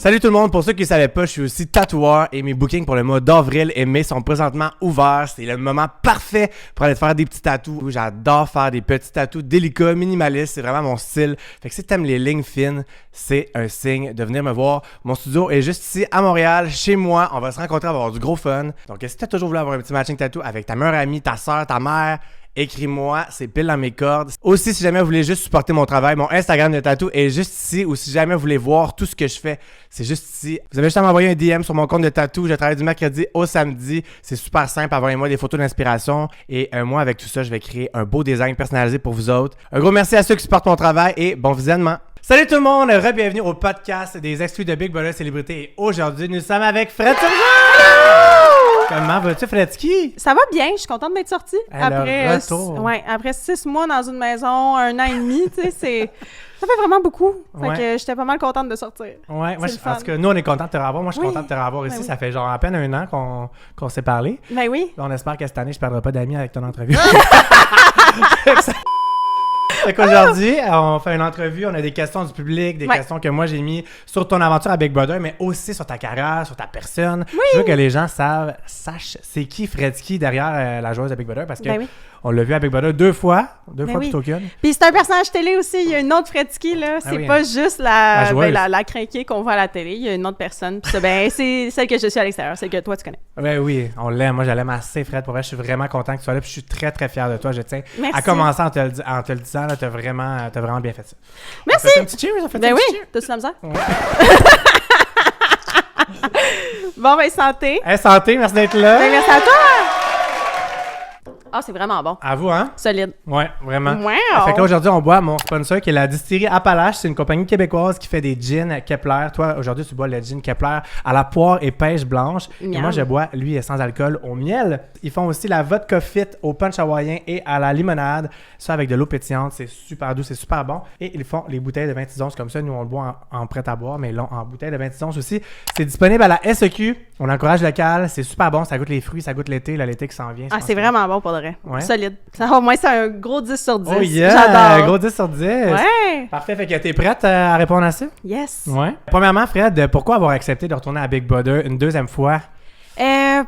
Salut tout le monde, pour ceux qui ne savaient pas, je suis aussi tatoueur et mes bookings pour le mois d'avril et mai sont présentement ouverts. C'est le moment parfait pour aller te faire des petits tatous. J'adore faire des petits tatous délicats, minimalistes, c'est vraiment mon style. Fait que si t'aimes les lignes fines, c'est un signe de venir me voir. Mon studio est juste ici à Montréal, chez moi. On va se rencontrer, on va avoir du gros fun. Donc si t'as toujours voulu avoir un petit matching tattoo avec ta meilleure amie, ta soeur, ta mère, écris-moi, c'est pile dans mes cordes. Aussi, si jamais vous voulez juste supporter mon travail, mon Instagram de tatou est juste ici. Ou si jamais vous voulez voir tout ce que je fais, c'est juste ici. Vous avez juste à m'envoyer un DM sur mon compte de tatou. Je travaille du mercredi au samedi. C'est super simple. Envoyez-moi des photos d'inspiration. Et moi, avec tout ça, je vais créer un beau design personnalisé pour vous autres. Un gros merci à ceux qui supportent mon travail et bon visionnement. Salut tout le monde, re-bienvenue au podcast des exclus de Big Brother Célébrité. Et aujourd'hui, nous sommes avec Fred Turgeon! Comment vas-tu, Fredski? Ça va bien, je suis contente d'être sortie. Après 6 mois dans une maison, 1 an et demi, tu sais, ça fait vraiment beaucoup. Fait que j'étais pas mal contente de sortir. Ouais, moi, parce que nous, on est contents de te revoir. Moi, je suis contente de te revoir ici. Ben oui. Ça fait genre à peine 1 an qu'on s'est parlé. Ben oui. On espère que cette année, je ne perdrai pas d'amis avec ton entrevue. Fait qu'aujourd'hui, on fait une entrevue, on a des questions du public, des questions que moi j'ai mis sur ton aventure à Big Brother, mais aussi sur ta carrière, sur ta personne. Oui. Je veux que les gens sachent c'est qui Fredski derrière la joueuse de Big Brother, parce que on l'a vu à Big Brother deux fois plutôt qu'une. Puis c'est un personnage télé aussi, il y a une autre Fredski, là. C'est pas juste la crinquée qu'on voit à la télé, il y a une autre personne. Puis ça, c'est celle que je suis à l'extérieur, celle que toi tu connais. Ben oui, on l'aime. Moi, je l'aime assez, Fred. Pour vrai, je suis vraiment content que tu sois là. Puis je suis très, très fier de toi. Je tiens à commencer en te le disant. T'as vraiment bien fait ça. Merci. On fait un petit cheers. Ben oui, t'as-tu la misère? Ouais. Bon, ben santé. Hey, santé, merci d'être là. Ben merci à toi. Ah, c'est vraiment bon. À vous, hein? Solide. Ouais, vraiment. Wow. Fait qu'aujourd'hui, on boit mon sponsor qui est la distillerie Appalache. C'est une compagnie québécoise qui fait des gins Kepler. Toi, aujourd'hui, tu bois le gin Kepler à la poire et pêche blanche. Miam. Et moi, je bois, lui, sans alcool au miel. Ils font aussi la vodka fit au punch hawaïen et à la limonade. Ça avec de l'eau pétillante. C'est super doux, c'est super bon. Et ils font les bouteilles de 26 onces comme ça. Nous, on le boit en prêt à boire, mais en bouteille de 26 onces aussi. C'est disponible à la SEQ. On encourage local. C'est super bon. Ça goûte les fruits, ça goûte l'été qui s'en vient. Ah, c'est vraiment bon pour de vrai. Ouais. Solide. Ça, au moins, c'est un gros 10 sur 10. Oh yeah! J'adore. Gros 10 sur 10. Ouais. Parfait. Fait que t'es prête à répondre à ça? Yes. Ouais. Premièrement, Fred, pourquoi avoir accepté de retourner à Big Brother une deuxième fois?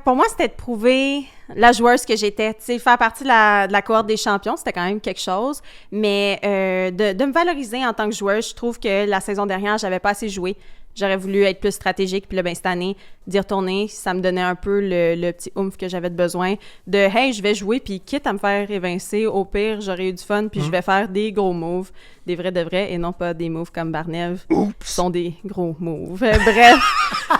Pour moi, c'était de prouver la joueuse que j'étais. Tu sais, faire partie de la cohorte des champions, c'était quand même quelque chose. Mais de me valoriser en tant que joueuse, je trouve que la saison dernière, j'avais pas assez joué. J'aurais voulu être plus stratégique. Puis là, ben, cette année, d'y retourner, ça me donnait un peu le petit oomph que j'avais de besoin. De « Hey, je vais jouer, puis quitte à me faire évincer, au pire, j'aurais eu du fun, puis je vais faire des gros moves. Des vrais de vrais, et non pas des moves comme Barnev, qui sont des gros moves. Bref,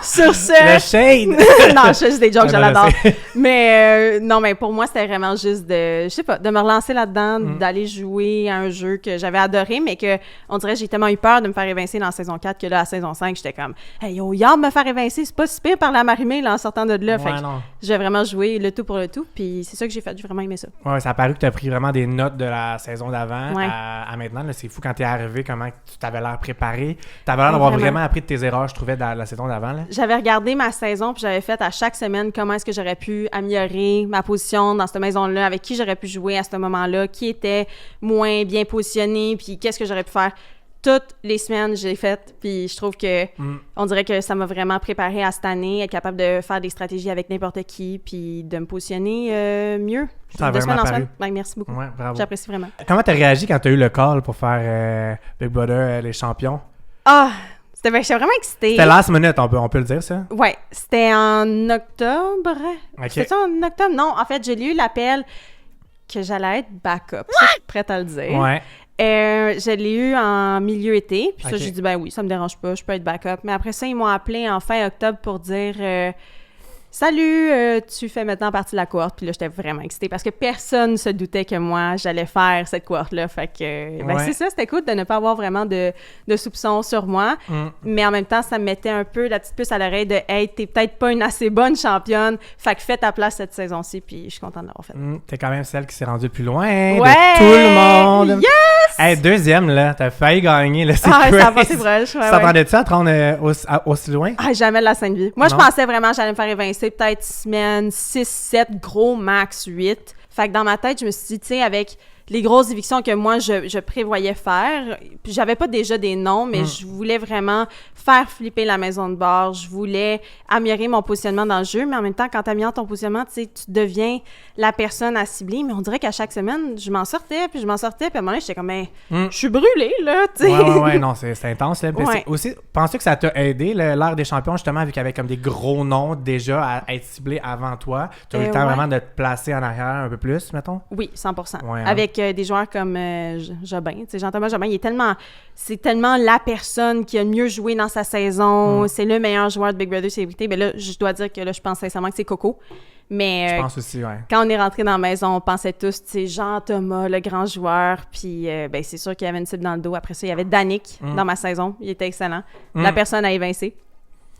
sur ce... Le shade! Non, je fais juste des jokes, je l'adore. Mais non, mais pour moi, c'était vraiment juste de... Je sais pas, de me relancer là-dedans, d'aller jouer à un jeu que j'avais adoré, mais que, on dirait, j'ai tellement eu peur de me faire évincer dans la saison 4 que là, à la saison 5, j'étais comme « Hey, yo, y'a me faire évincer, c'est pas si pire par la marimée, là, en sortant de là. » Fait que j'ai vraiment joué le tout pour le tout, puis c'est ça que j'ai fait, j'ai vraiment aimé ça. Ouais, ça a paru que tu as pris vraiment des notes de la saison d'avant Ouais. à maintenant. Là, c'est fou quand t'es arrivé, comment tu t'avais l'air préparé. T'avais l'air d'avoir vraiment appris de tes erreurs, je trouvais, dans la saison d'avant. Là. J'avais regardé ma saison, puis j'avais fait à chaque semaine comment est-ce que j'aurais pu améliorer ma position dans cette maison-là, avec qui j'aurais pu jouer à ce moment-là, qui était moins bien positionné, puis qu'est-ce que j'aurais pu faire. Toutes les semaines, j'ai fait, puis je trouve que on dirait que ça m'a vraiment préparé à cette année, être capable de faire des stratégies avec n'importe qui, puis de me positionner mieux. Ça a de vraiment semaine en paru. semaine. Ouais, merci beaucoup. Ouais, bravo. J'apprécie vraiment. Comment t'as réagi quand t'as eu le call pour faire Big Brother les champions? Ah! J'étais vraiment excitée. C'était last minute, on peut le dire, ça? Ouais, c'était en octobre. Okay. C'était en octobre? Non, en fait, j'ai lu l'appel que j'allais être backup. Ça, je suis prête à le dire. Ouais. Je l'ai eu en milieu été. Puis ça, Okay. j'ai dit, ben oui, ça me dérange pas, je peux être backup. Mais après ça, ils m'ont appelé en fin octobre pour dire salut, tu fais maintenant partie de la cohorte. Puis là, j'étais vraiment excitée parce que personne ne se doutait que moi, j'allais faire cette cohorte-là. Fait que, ben c'est ça, c'était cool de ne pas avoir vraiment de soupçons sur moi. Mais en même temps, ça me mettait un peu la petite puce à l'oreille de hey, t'es peut-être pas une assez bonne championne. Fait que fais ta place cette saison-ci. Puis je suis contente de l'avoir fait. T'es quand même celle qui s'est rendue le plus loin Ouais! de tout le monde. Yes! Hey, deuxième, là, t'as failli gagner. Là, c'est Ah, crazy. ça a passé proche. Tu t'attendais-tu à te rendre aussi loin? Ah, jamais de la sainte vie. Moi, Non. je pensais vraiment que j'allais me faire évincer peut-être semaine 6, 7, gros max 8. Fait que dans ma tête, je me suis dit, tu sais, avec les grosses évictions que moi, je prévoyais faire. Puis j'avais pas déjà des noms, mais je voulais vraiment faire flipper la maison de bar. Je voulais améliorer mon positionnement dans le jeu, mais en même temps, quand tu améliores ton positionnement, tu sais, tu deviens la personne à cibler. Mais on dirait qu'à chaque semaine, je m'en sortais, puis à un moment donné, j'étais comme, je suis brûlée, là, tu sais. Ouais, non, c'est intense, là. Ouais. Aussi, penses-tu que ça t'a aidé, l'ère des champions, justement, vu qu'il y avait comme des gros noms déjà à être ciblés avant toi? Tu as eu le temps vraiment de te placer en arrière un peu plus, mettons? Oui, 100%. Ouais, hein? Avec des joueurs comme Jobin. Tu sais, Jean-Thomas Jobin, c'est tellement la personne qui a le mieux joué dans sa saison. C'est le meilleur joueur de Big Brother Célébrité. Mais là, je dois dire que là, je pense sincèrement que c'est Coco. Mais je pense aussi, ouais. Quand on est rentré dans la maison, on pensait tous, tu sais, Jean-Thomas, le grand joueur. Puis, c'est sûr qu'il y avait une cible dans le dos. Après ça, il y avait Danick dans ma saison. Il était excellent. La personne à évincer.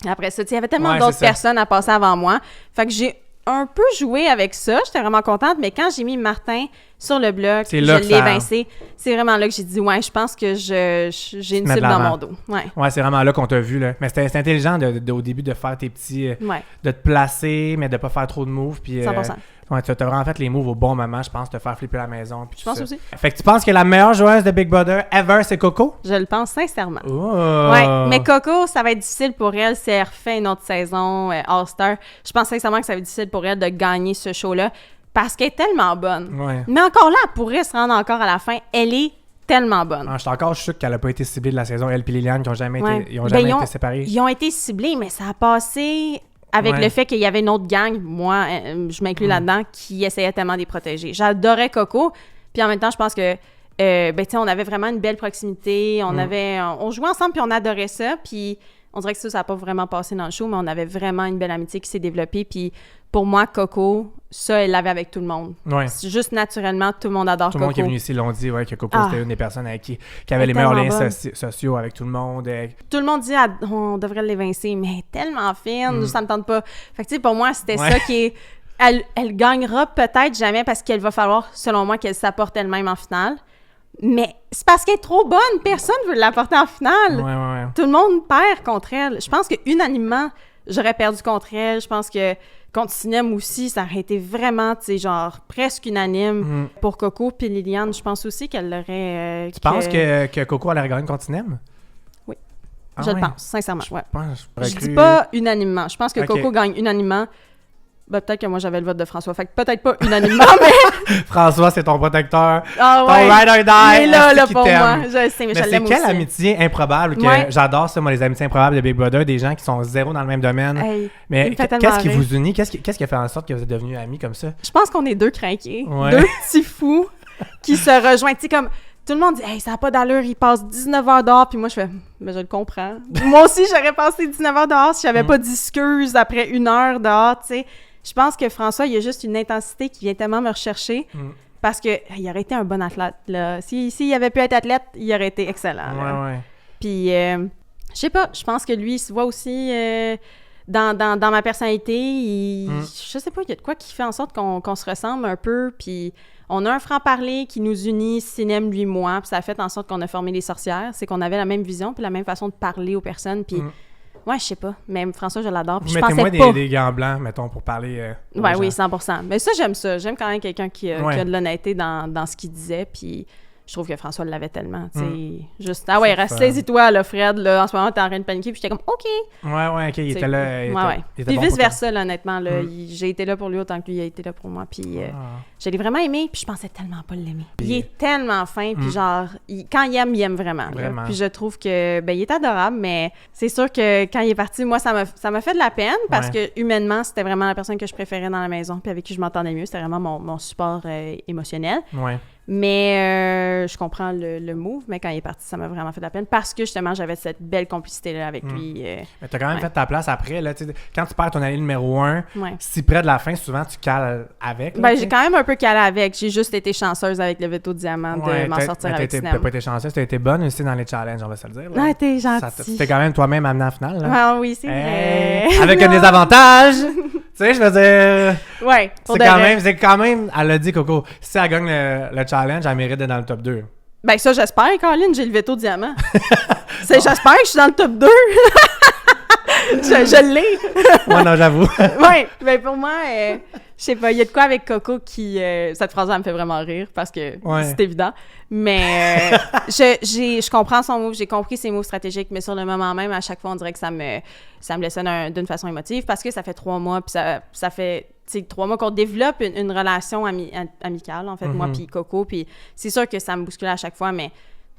Après ça, tu sais, il y avait tellement d'autres personnes à passer avant moi. Fait que j'ai un peu joué avec ça. J'étais vraiment contente. Mais quand j'ai mis Martin sur le bloc, je l'ai évincé, c'est vraiment là que j'ai dit, ouais, je pense que j'ai une cible dans mon dos. Ouais, c'est vraiment là qu'on t'a vu, là. Mais c'était intelligent au début de faire tes petits... de te placer, mais de pas faire trop de moves. Puis, 100%. Ouais, tu as vraiment fait les moves au bon moment, je pense, te faire flipper la maison. Puis je pense aussi. Fait que tu penses que la meilleure joueuse de Big Brother ever, c'est Coco? Je le pense sincèrement. Oh. Ouais, mais Coco, ça va être difficile pour elle si elle refait une autre saison All-Star. Je pense sincèrement que ça va être difficile pour elle de gagner ce show-là parce qu'elle est tellement bonne. Ouais. Mais encore là, elle pourrait se rendre encore à la fin. Elle est tellement bonne. Je suis encore choquée qu'elle n'a pas été ciblée de la saison, elle et Liliane, qui n'ont jamais, été séparés. Ils ont été ciblés, mais ça a passé... Avec le fait qu'il y avait une autre gang, moi, je m'inclus là-dedans, qui essayait tellement de les protéger. J'adorais Coco, puis en même temps, je pense que, on avait vraiment une belle proximité, on jouait ensemble, puis on adorait ça, puis on dirait que ça n'a pas vraiment passé dans le show, mais on avait vraiment une belle amitié qui s'est développée, puis pour moi, Coco, ça, elle l'avait avec tout le monde. Ouais. Juste naturellement, tout le monde adore Coco. Tout le monde qui est venu ici l'ont dit, que Coco, c'était une des personnes avec qui avait les meilleurs liens sociaux avec tout le monde. Tout le monde dit, on devrait l'évincer, mais elle est tellement fine, ça me tente pas. Fait que, tu sais, pour moi, c'était ça qui est... Elle gagnera peut-être jamais parce qu'il va falloir, selon moi, qu'elle s'apporte elle-même en finale. Mais c'est parce qu'elle est trop bonne. Personne veut l'apporter en finale. Ouais. Tout le monde perd contre elle. Je pense que unanimement, j'aurais perdu contre elle. Je pense que contre Sinem aussi, ça aurait été vraiment, tu sais, genre presque unanime pour Coco. Puis Liliane, je pense aussi qu'elle l'aurait... Tu penses que Coco allait gagner contre Sinem? Oui. Je le pense, sincèrement. Je dis pas unanimement. Je pense que Coco gagne unanimement. Peut-être que moi, j'avais le vote de François. Fait que peut-être pas unanimement, mais... François, c'est ton protecteur. Ah ouais. Ton ride or die. Il est là pour moi. Je sais, mais je l'aime aussi. C'est quelle amitié improbable que j'adore ça, moi, les amitiés improbables de Big Brother, des gens qui sont zéro dans le même domaine. Hey, mais qu'est-ce qui vous unit? Qu'est-ce qui a fait en sorte que vous êtes devenus amis comme ça? Je pense qu'on est deux crinqués. Deux petits fous qui se rejoignent. Tu sais, comme... Tout le monde dit « Hey, ça n'a pas d'allure, il passe 19 heures dehors. » Puis moi, je fais « Mais je le comprends. » Moi aussi, j'aurais passé 19 heures dehors si j'avais pas d'excuses après 1 heure dehors, tu sais. Je pense que François, il a juste une intensité qui vient tellement me rechercher parce qu'il aurait été un bon athlète, là. S'il avait pu être athlète, il aurait été excellent. Ouais. Puis, je sais pas, je pense que lui, il se voit aussi dans ma personnalité. Je sais pas, il y a de quoi qui fait en sorte qu'on se ressemble un peu, puis... On a un franc-parler qui nous unit, Sinem, lui, moi, puis ça a fait en sorte qu'on a formé les sorcières. C'est qu'on avait la même vision, puis la même façon de parler aux personnes, puis... Ouais, je sais pas. Mais François, je l'adore. Puis mettez-moi des gants blancs, mettons, pour parler oui, 100%. Mais ça, j'aime ça. J'aime quand même quelqu'un qui a de l'honnêteté dans ce qu'il disait, puis... Je trouve que François l'avait tellement, tu sais, juste... Ah ouais, saisis-toi, là, Fred, là, en ce moment, t'es en train de paniquer, puis j'étais comme, OK! Ouais, OK, il était là, puis vice-versa, là, honnêtement, là, j'ai été là pour lui autant que lui a été là pour moi, puis je l'ai vraiment aimé, puis je pensais tellement pas l'aimer. Il est tellement fin, puis genre, quand il aime vraiment. Puis je trouve que, il est adorable, mais c'est sûr que quand il est parti, moi, ça m'a fait de la peine, parce que humainement, c'était vraiment la personne que je préférais dans la maison, puis avec qui je m'entendais mieux, c'était vraiment mon support émotionnel. Ouais. Mais je comprends le move, mais quand il est parti, ça m'a vraiment fait de la peine parce que justement, j'avais cette belle complicité-là avec lui. Mais t'as quand même fait ta place après. Là, quand tu perds ton allié numéro 1, si près de la fin, souvent tu cales avec. Là, j'ai quand même un peu calé avec. J'ai juste été chanceuse avec le veto diamant de m'en sortir avec Sinem. T'as pas été chanceuse, t'as été bonne aussi dans les challenges, on va se le dire. Ah, t'es gentil. T'es quand même toi-même amené en finale. Là. Ah oui, c'est vrai. Avec un désavantage. Tu sais, je veux dire... Ouais, c'est quand même... Elle a dit, Coco, si elle gagne le challenge, elle mérite d'être dans le top 2. Ben ça, j'espère, Caroline, j'ai le veto diamant. J'espère que je suis dans le top 2. Je l'ai! Ouais, non, j'avoue. Ouais, ben pour moi, je sais pas, il y a de quoi avec Coco qui... cette phrase-là me fait vraiment rire parce que c'est évident. Mais je comprends son move, j'ai compris ses moves stratégiques, mais sur le moment même, à chaque fois, on dirait que ça me laissait d'une façon émotive parce que ça fait 3 mois, puis ça fait... Tu sais, 3 mois qu'on développe une relation amicale, en fait, moi puis Coco, puis c'est sûr que ça me bouscule à chaque fois, mais...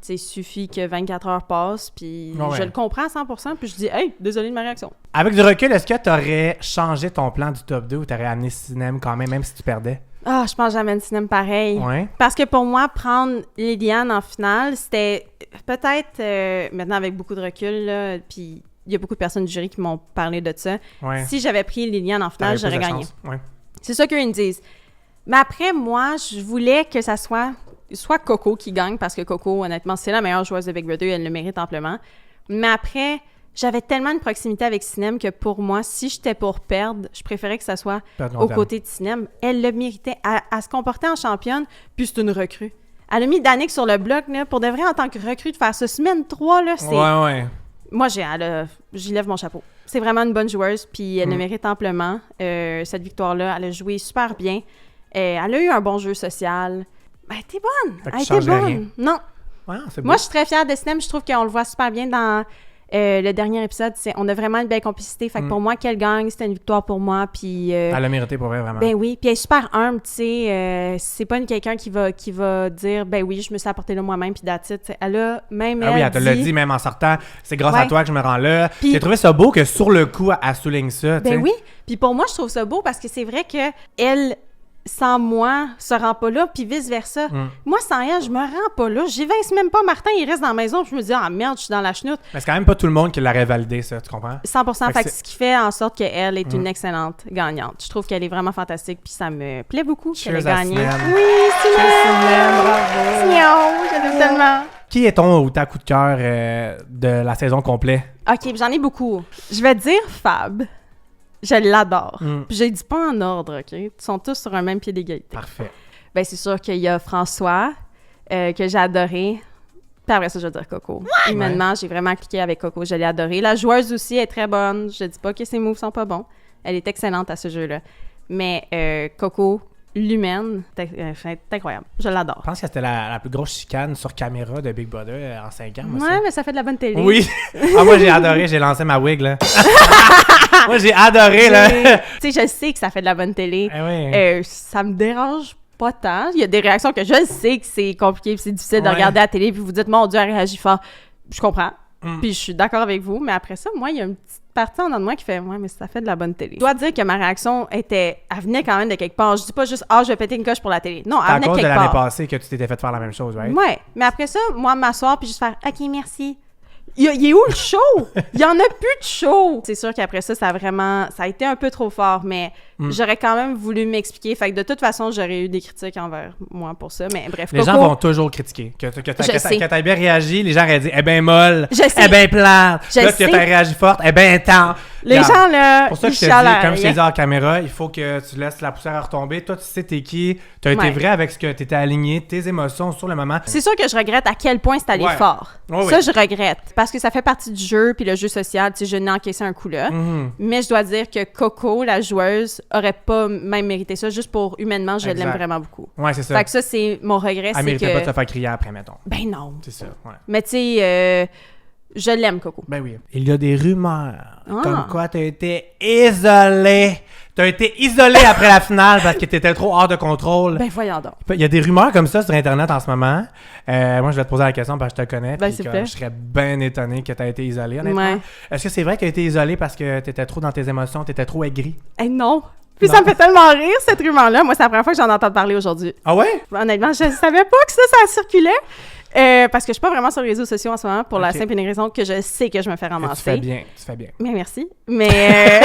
Il suffit que 24 heures passent, puis je le comprends à 100%, puis je dis « Hey, désolé de ma réaction. » Avec du recul, est-ce que tu aurais changé ton plan du top 2 ou tu aurais amené Sinem quand même si tu perdais? Ah, je pense que j'amène Sinem pareil. Ouais. Parce que pour moi, prendre Liliane en finale, c'était peut-être, maintenant avec beaucoup de recul, là, puis il y a beaucoup de personnes du jury qui m'ont parlé de ça. Ouais. Si j'avais pris Liliane en finale, j'aurais gagné. Ouais. C'est ça qu'eux me disent. Mais après, moi, je voulais que ça soit Coco qui gagne, parce que Coco, honnêtement, c'est la meilleure joueuse de Big Brother, elle le mérite amplement. Mais après, j'avais tellement de proximité avec Sinem que pour moi, si j'étais pour perdre, je préférais que ça soit aux côtés de Sinem. Elle le méritait. Elle se comportait en championne, puis c'est une recrue. Elle a mis Danick sur le bloc, là, pour de vrai, en tant que recrue, de faire ce semaine 3, là, c'est... Ouais. Moi, j'y lève mon chapeau. C'est vraiment une bonne joueuse, puis elle le mérite amplement. Cette victoire-là, elle a joué super bien. Elle a eu un bon jeu social. Ben, t'es bonne! Elle était bonne! Rien. Non! Ouais, moi, je suis très fière de Sinem. Je trouve qu'on le voit super bien dans le dernier épisode. On a vraiment une belle complicité. Fait que pour moi, qu'elle gagne, c'était une victoire pour moi. Puis, elle a mérité pour elle, vraiment. Ben oui. Puis elle est super humble, tu sais. C'est pas quelqu'un qui va dire, ben oui, je me suis apporté là moi-même, puis that's it. Elle a même. Ah oui, elle te l'a dit, même en sortant. C'est grâce à toi que je me rends là. Puis, j'ai trouvé ça beau que sur le coup, elle souligne ça. Ben oui. Puis pour moi, je trouve ça beau parce que c'est vrai que sans moi, se rend pas là, puis vice-versa. Moi, sans elle, je me rends pas là. J'évince même pas Martin, il reste dans la maison, puis je me dis « Ah merde, je suis dans la chenoute. » Mais c'est quand même pas tout le monde qui l'aurait validé, ça, tu comprends? 100%. Fait que ce qui fait en sorte qu'elle est une excellente gagnante. Je trouve qu'elle est vraiment fantastique, puis ça me plaît beaucoup qu'elle ait gagné. Oui, Sinem! Bravo! Sinem, je l'aime tellement! Qui est ton ou ta coup de cœur de la saison complète? OK, j'en ai beaucoup. Je vais dire Fab. Je l'adore. Puis je les dis pas en ordre, OK? Ils sont tous sur un même pied d'égalité. Parfait. Ben c'est sûr qu'il y a François, que j'ai adoré. Puis après ça, je vais dire Coco. Humainement, j'ai vraiment cliqué avec Coco. Je l'ai adorée. La joueuse aussi est très bonne. Je dis pas que ses moves sont pas bons. Elle est excellente à ce jeu-là. Mais Coco, l'humaine, c'est incroyable. Je l'adore. Je pense que c'était la plus grosse chicane sur caméra de Big Brother en 5 ans. Ouais, mais ça fait de la bonne télé. Oui. Moi, j'ai adoré. J'ai lancé ma wig, là. Moi, j'ai adoré, là. Tu sais, je sais que ça fait de la bonne télé. Ça me dérange pas tant. Il y a des réactions que je sais que c'est compliqué, c'est difficile de regarder à la télé, puis vous dites, mon Dieu, elle réagit fort. Je comprends. Puis je suis d'accord avec vous, mais après ça, moi, il y a une petite partie en dedans de moi qui fait, ouais, mais ça fait de la bonne télé. Je dois dire que ma réaction elle venait quand même de quelque part. Je dis pas juste, je vais péter une coche pour la télé. Non, elle venait de quelque part. C'est à cause de l'année passée que tu t'étais fait faire la même chose, right? Ouais, mais après ça, moi, m'asseoir puis juste faire, OK, merci. Il est où le show? Il y en a plus de show! C'est sûr qu'après ça, ça a été un peu trop fort, mais j'aurais quand même voulu m'expliquer. Fait que de toute façon, j'aurais eu des critiques envers moi pour ça. Mais bref, les gens vont toujours critiquer. Que t'aies bien réagi, les gens auraient dit « Eh ben molle! Eh ben plate! » Là, que t'as réagi forte, « Eh ben temps! » Les gens, là, pour ça que je te dis, comme je t'ai dit en caméra, il faut que tu laisses la poussière retomber. Toi, tu sais t'es qui. Tu as été vrai avec ce que tu étais aligné, tes émotions sur le moment. C'est sûr que je regrette à quel point c'est allé fort. Ça, je regrette. Parce que ça fait partie du jeu, puis le jeu social, tu sais, je n'ai encaissé un coup là. Mais je dois dire que Coco, la joueuse, aurait pas même mérité ça. Juste pour humainement, je l'aime vraiment beaucoup. Ouais, c'est ça. Fait que ça, c'est mon regret. Elle méritait pas de te faire crier après, mettons. Ben non. C'est ça, ouais. Mais tu sais, je l'aime, Coco. Ben oui. Il y a des rumeurs comme quoi tu as été isolée. Tu as été isolée après la finale parce que tu étais trop hors de contrôle. Ben voyons donc. Il y a des rumeurs comme ça sur Internet en ce moment. Moi, je vais te poser la question parce que je te connais. Ben, je serais bien étonné que tu aies été isolée, honnêtement. Ouais. Est-ce que c'est vrai que tu as été isolée parce que tu étais trop dans tes émotions, tu étais trop aigrie? Non. Puis ça me fait tellement rire, cette rumeur-là. Moi, c'est la première fois que j'en entends parler aujourd'hui. Ah ouais? Honnêtement, je savais pas que ça circulait. Parce que je suis pas vraiment sur les réseaux sociaux en ce moment pour la simple et unique raison que je sais que je me fais ramasser. Tu fais bien. Mais merci. Mais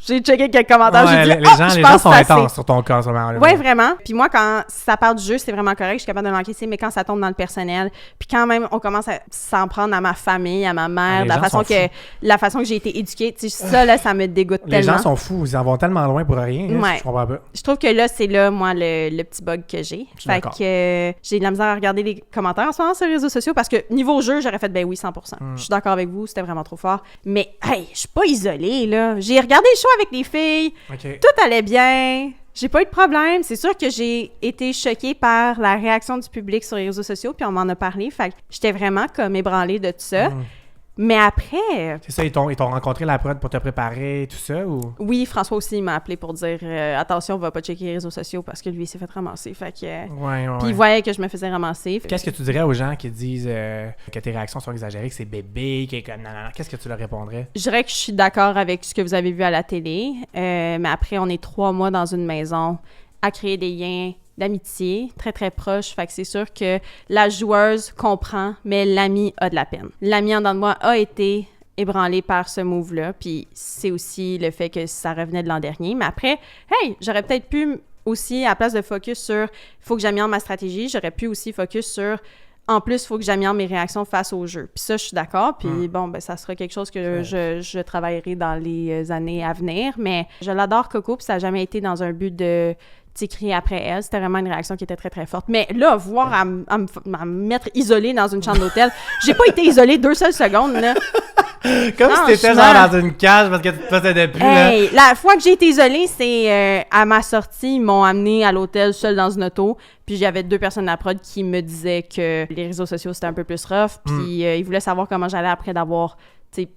je J'ai checké quelques commentaires, Ouais, j'ai dit, les gens sont intenses sur ton cas en ce moment. Oui, vraiment. Puis moi, quand ça part du jeu, c'est vraiment correct, je suis capable de l'encaisser, mais quand ça tombe dans le personnel, puis quand même, on commence à s'en prendre à ma famille, à ma mère, la façon que j'ai été éduquée, tu sais, ça, là, ça me dégoûte tellement. Les gens sont fous, ils en vont tellement loin pour rien. Ouais. Je comprends pas. Je trouve que là, c'est là, moi, le petit bug que j'ai. Fait que j'ai de la misère à regarder les commentaires en ce moment sur les réseaux sociaux parce que niveau jeu, j'aurais fait ben oui, 100%. Je suis d'accord avec vous, c'était vraiment trop fort. Mais, hey, je suis pas isolée, là. J'ai regardé le show avec les filles. Okay. Tout allait bien. J'ai pas eu de problème. C'est sûr que j'ai été choquée par la réaction du public sur les réseaux sociaux, puis on m'en a parlé. Fait que j'étais vraiment comme ébranlée de tout ça. Mais après... C'est ça, ils t'ont rencontré la prod pour te préparer, tout ça, ou... Oui, François aussi m'a appelé pour dire attention, on va pas checker les réseaux sociaux parce que lui, il s'est fait ramasser. Fait que... Puis il voyait que je me faisais ramasser. Qu'est-ce que tu dirais aux gens qui disent que tes réactions sont exagérées, que c'est bébé, que non. Qu'est-ce que tu leur répondrais? Je dirais que je suis d'accord avec ce que vous avez vu à la télé, mais après, on est 3 mois dans une maison à créer des liens d'amitié très, très proches. Fait que c'est sûr que la joueuse comprend, mais l'ami a de la peine. L'ami en dedans de moi a été ébranlé par ce move-là, puis c'est aussi le fait que ça revenait de l'an dernier. Mais après, hey, j'aurais peut-être pu aussi, à la place de focus sur « il faut que j'améliore ma stratégie », j'aurais pu aussi focus sur « en plus, il faut que j'améliore mes réactions face au jeu ». Puis ça, je suis d'accord, puis bon, ben ça sera quelque chose que je travaillerai dans les années à venir, mais je l'adore, Coco, puis ça n'a jamais été dans un but de crier après elle. C'était vraiment une réaction qui était très, très forte. Mais là, voir à me mettre isolée dans une chambre d'hôtel, j'ai pas été isolée 2 seules secondes, là. Comme si t'étais genre dans une cage parce que tu te possédais plus, hey, la fois que j'ai été isolée, c'est à ma sortie, ils m'ont amenée à l'hôtel seule dans une auto, puis j'avais 2 personnes à la prod qui me disaient que les réseaux sociaux, c'était un peu plus rough, puis ils voulaient savoir comment j'allais après d'avoir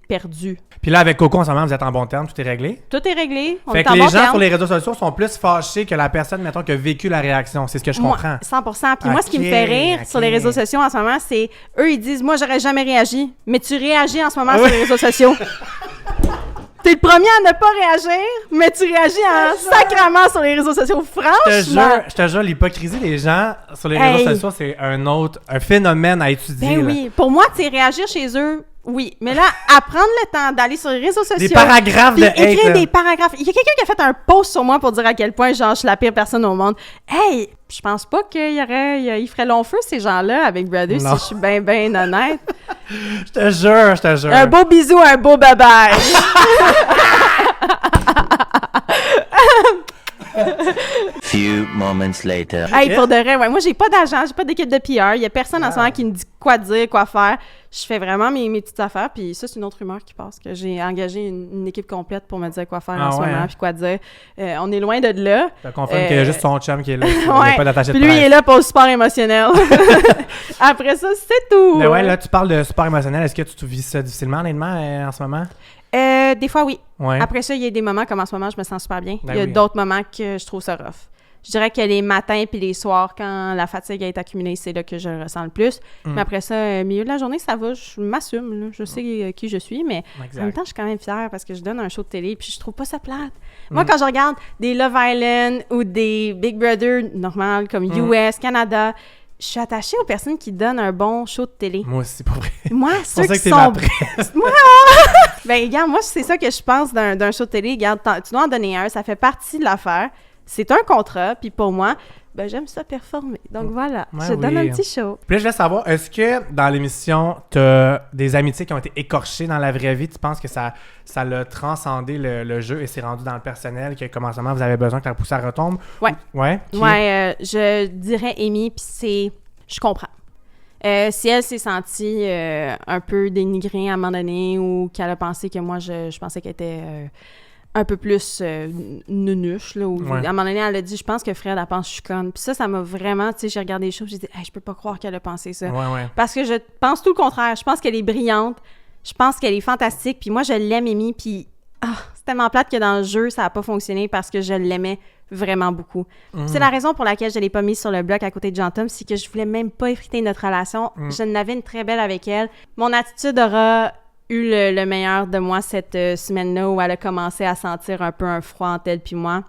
perdu. Puis là, avec Coco, en ce moment, vous êtes en bon terme, tout est réglé? Tout est réglé. Fait que les gens sur les réseaux sociaux sont plus fâchés que la personne, mettons, qui a vécu la réaction. C'est ce que je comprends. 100%. Puis moi, ce qui me fait rire sur les réseaux sociaux en ce moment, c'est eux, ils disent « Moi, j'aurais jamais réagi. » Mais tu réagis en ce moment sur les réseaux sociaux. T'es le premier à ne pas réagir, mais tu réagis en sacrament sur les réseaux sociaux. Franchement! Je te jure, l'hypocrisie des gens sur les réseaux sociaux, c'est un phénomène à étudier. Ben oui. Pour moi, tu sais, réagir chez eux, oui. Mais là, à prendre le temps d'aller sur les réseaux sociaux... Des paragraphes de hate. Écrire des paragraphes. Il y a quelqu'un qui a fait un post sur moi pour dire à quel point, genre, je suis la pire personne au monde. Hey! Je pense pas il ferait long feu, ces gens-là, avec Brother, si je suis bien, bien honnête. Je te jure. Un beau bisou, un beau bye-bye. Few moments later. Hey, pour de vrai, ouais, moi, j'ai pas d'agent, j'ai pas d'équipe de PR. Il y a personne en ce moment qui me dit quoi dire, quoi faire. Je fais vraiment mes petites affaires. Puis ça, c'est une autre rumeur qui passe, que j'ai engagé une équipe complète pour me dire quoi faire en ce moment, puis quoi dire. On est loin de là. Ça confirme qu'il y a juste son chum qui est là. Il n'y a pas d'attaché de presse. Puis lui, il est là pour le support émotionnel. Après ça, c'est tout. Mais ouais, là, tu parles de support émotionnel. Est-ce que tu vis ça difficilement, honnêtement, en ce moment? Des fois, oui. Ouais. Après ça, il y a des moments comme en ce moment, je me sens super bien. Ben il y a d'autres moments que je trouve ça rough. Je dirais que les matins puis les soirs, quand la fatigue a été accumulée, c'est là que je le ressens le plus. Mais après ça, au milieu de la journée, ça va. Je m'assume. Là. Je sais qui je suis, mais en même temps, je suis quand même fière parce que je donne un show de télé puis je trouve pas ça plate. Moi, quand je regarde des Love Island ou des Big Brother normal comme US, Canada, je suis attachée aux personnes qui donnent un bon show de télé. Moi aussi, pour vrai. Moi, c'est ceux pour ça qui que t'es sont... ma presse. Moi, ben, regarde, moi, c'est ça que je pense d'un show de télé. Regarde, tu dois en donner un. Ça fait partie de l'affaire. C'est un contrat. Puis pour moi, ben, j'aime ça performer. Donc voilà, je donne un petit show. Puis là, je voulais savoir, est-ce que dans l'émission, t'as des amitiés qui ont été écorchées dans la vraie vie? Tu penses que ça l'a transcendé le jeu et c'est rendu dans le personnel, que commencement, vous avez besoin que la poussière retombe? Ouais. Ouais? Ouais, je dirais Amy, puis c'est... Je comprends. Si elle s'est sentie un peu dénigrée à un moment donné ou qu'elle a pensé que moi, je pensais qu'elle était un peu plus nunuche, là, ou, à un moment donné, elle a dit « Je pense que Fred, elle pense que je suis conne. » Puis ça m'a vraiment... Tu sais, j'ai regardé les choses, j'ai dit hey, « Je peux pas croire qu'elle a pensé ça. » Parce que je pense tout le contraire. Je pense qu'elle est brillante. Je pense qu'elle est fantastique. Puis moi, je l'aime, Amy. Puis c'est tellement plate que dans le jeu, ça a pas fonctionné parce que je l'aimais vraiment beaucoup. C'est la raison pour laquelle je l'ai pas mise sur le bloc à côté de Jean-Tom, c'est que je voulais même pas effriter notre relation. Je n'avais une très belle avec elle. Mon attitude aura eu le meilleur de moi cette semaine-là où elle a commencé à sentir un peu un froid entre elle puis moi.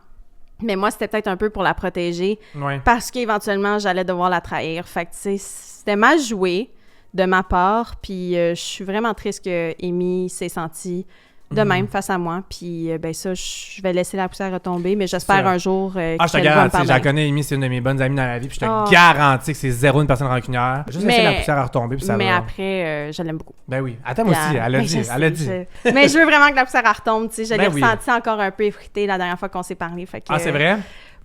Mais moi, c'était peut-être un peu pour la protéger parce qu'éventuellement, j'allais devoir la trahir. Fait que, tu sais, c'était mal joué de ma part. Puis je suis vraiment triste que Amy s'est sentie de même face à moi. Puis ben ça, je vais laisser la poussière retomber, mais j'espère Ça. un jour je te qu'elle va me garantis, je la pardonner. connais, Amy, c'est une de mes bonnes amies dans la vie, puis je te garantis que c'est zéro une personne rancunière. Juste laisser la poussière retomber, puis ça mais va. après, je l'aime beaucoup. Ben oui. Attends, moi aussi, elle a dit. Mais je veux vraiment que la poussière retombe, tu sais. Je l'ai Ben oui. ressenti encore un peu effritée la dernière fois qu'on s'est parlé. Fait que, Ah, c'est vrai?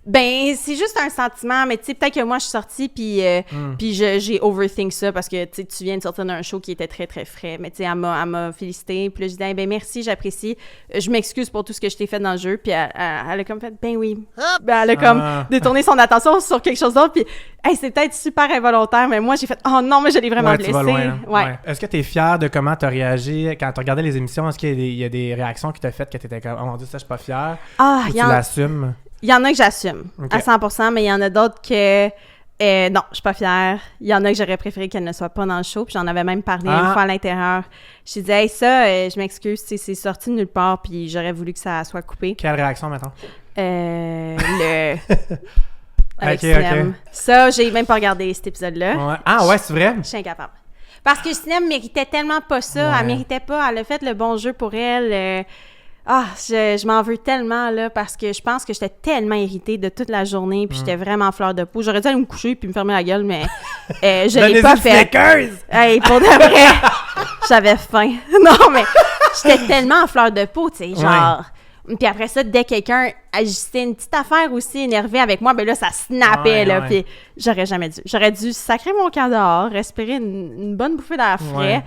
Ben, c'est juste un sentiment, mais tu sais, peut-être que moi, je suis sortie, puis j'ai overthink ça, parce que tu viens de sortir d'un show qui était très, très frais. Mais tu sais, elle m'a félicité, puis là, je dis, ben merci, j'apprécie. Je m'excuse pour tout ce que je t'ai fait dans le jeu, puis elle a comme fait, ben oui. Ben, elle a comme détourné son attention sur quelque chose d'autre, puis hey, c'est peut-être super involontaire, mais moi, j'ai fait, oh non, mais je l'ai vraiment blessée. Tu vas loin, hein? Ouais. Est-ce que tu es fière de comment tu as réagi quand tu regardais les émissions? Est-ce qu'il y a des réactions que tu as faites que tu étais comme, oh mon Dieu, ça, je suis pas fière? Ah, Ou tu l'assumes? Il y en a que j'assume Ok. à 100%, mais il y en a d'autres que non, je suis pas fière. Il y en a que j'aurais préféré qu'elle ne soit pas dans le show, puis j'en avais même parlé une fois à l'intérieur. Je disais, hey, ça, je m'excuse, c'est sorti de nulle part, puis j'aurais voulu que ça soit coupé. Quelle réaction, mettons? Avec Ok, Sinem. ok. Ça, j'ai même pas regardé cet épisode-là. Ouais. Ah ouais, c'est vrai? Je suis incapable. Parce que Sinem méritait tellement pas ça. Ouais. Elle méritait pas. Elle a fait le bon jeu pour elle. Je m'en veux tellement, là, parce que je pense que j'étais tellement irritée de toute la journée, puis j'étais vraiment en fleur de peau. J'aurais dû aller me coucher puis me fermer la gueule, mais je l'ai pas fait. Hey, pour de vrai, j'avais faim. Non, mais j'étais tellement en fleur de peau, tu sais, genre... Puis après ça, dès que quelqu'un agissait une petite affaire aussi énervée avec moi, ben là, ça snappait, là, puis j'aurais jamais dû. J'aurais dû sacrer mon camp dehors, respirer une bonne bouffée d'air frais,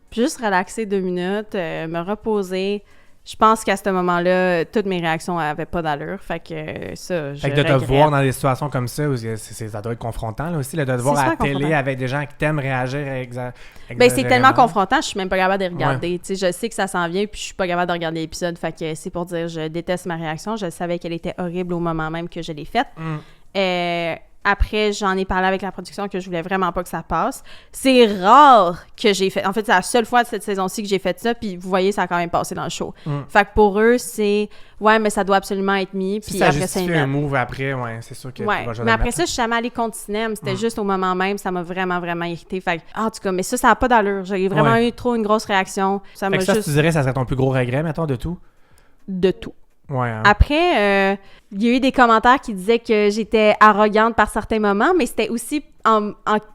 puis juste relaxer 2 minutes, me reposer. Je pense qu'à ce moment-là, toutes mes réactions n'avaient pas d'allure. Fait que ça, je Fait que de te regrette. voir dans des situations comme ça, où ça doit être confrontant là, aussi, là, de te voir à la super télé confrontant. avec des gens qui t'aiment réagir Ben, c'est tellement confrontant, je suis même pas capable de regarder. Tu sais, je sais que ça s'en vient, puis je suis pas capable de regarder l'épisode. Fait que c'est pour dire, je déteste ma réaction. Je savais qu'elle était horrible au moment même que je l'ai faite. Après, j'en ai parlé avec la production que je voulais vraiment pas que ça passe. C'est rare que j'ai fait... En fait, c'est la seule fois de cette saison-ci que j'ai fait ça, puis vous voyez, ça a quand même passé dans le show. Fait que pour eux, c'est... Ouais, mais ça doit absolument être mis, Si puis ça après, justifie un move après, c'est sûr que tu vas jamais mais après mettre. ça, je suis jamais allée contre Sinem. C'était juste au moment même, ça m'a vraiment, vraiment irritée. Fait que, en tout cas, mais ça n'a pas d'allure. J'ai vraiment eu trop une grosse réaction. Ça Fait m'a que ça, juste... tu dirais, ça serait ton plus gros regret, mettons, de tout? De tout. Ouais. Hein. Après, il y a eu des commentaires qui disaient que j'étais arrogante par certains moments, mais c'était aussi en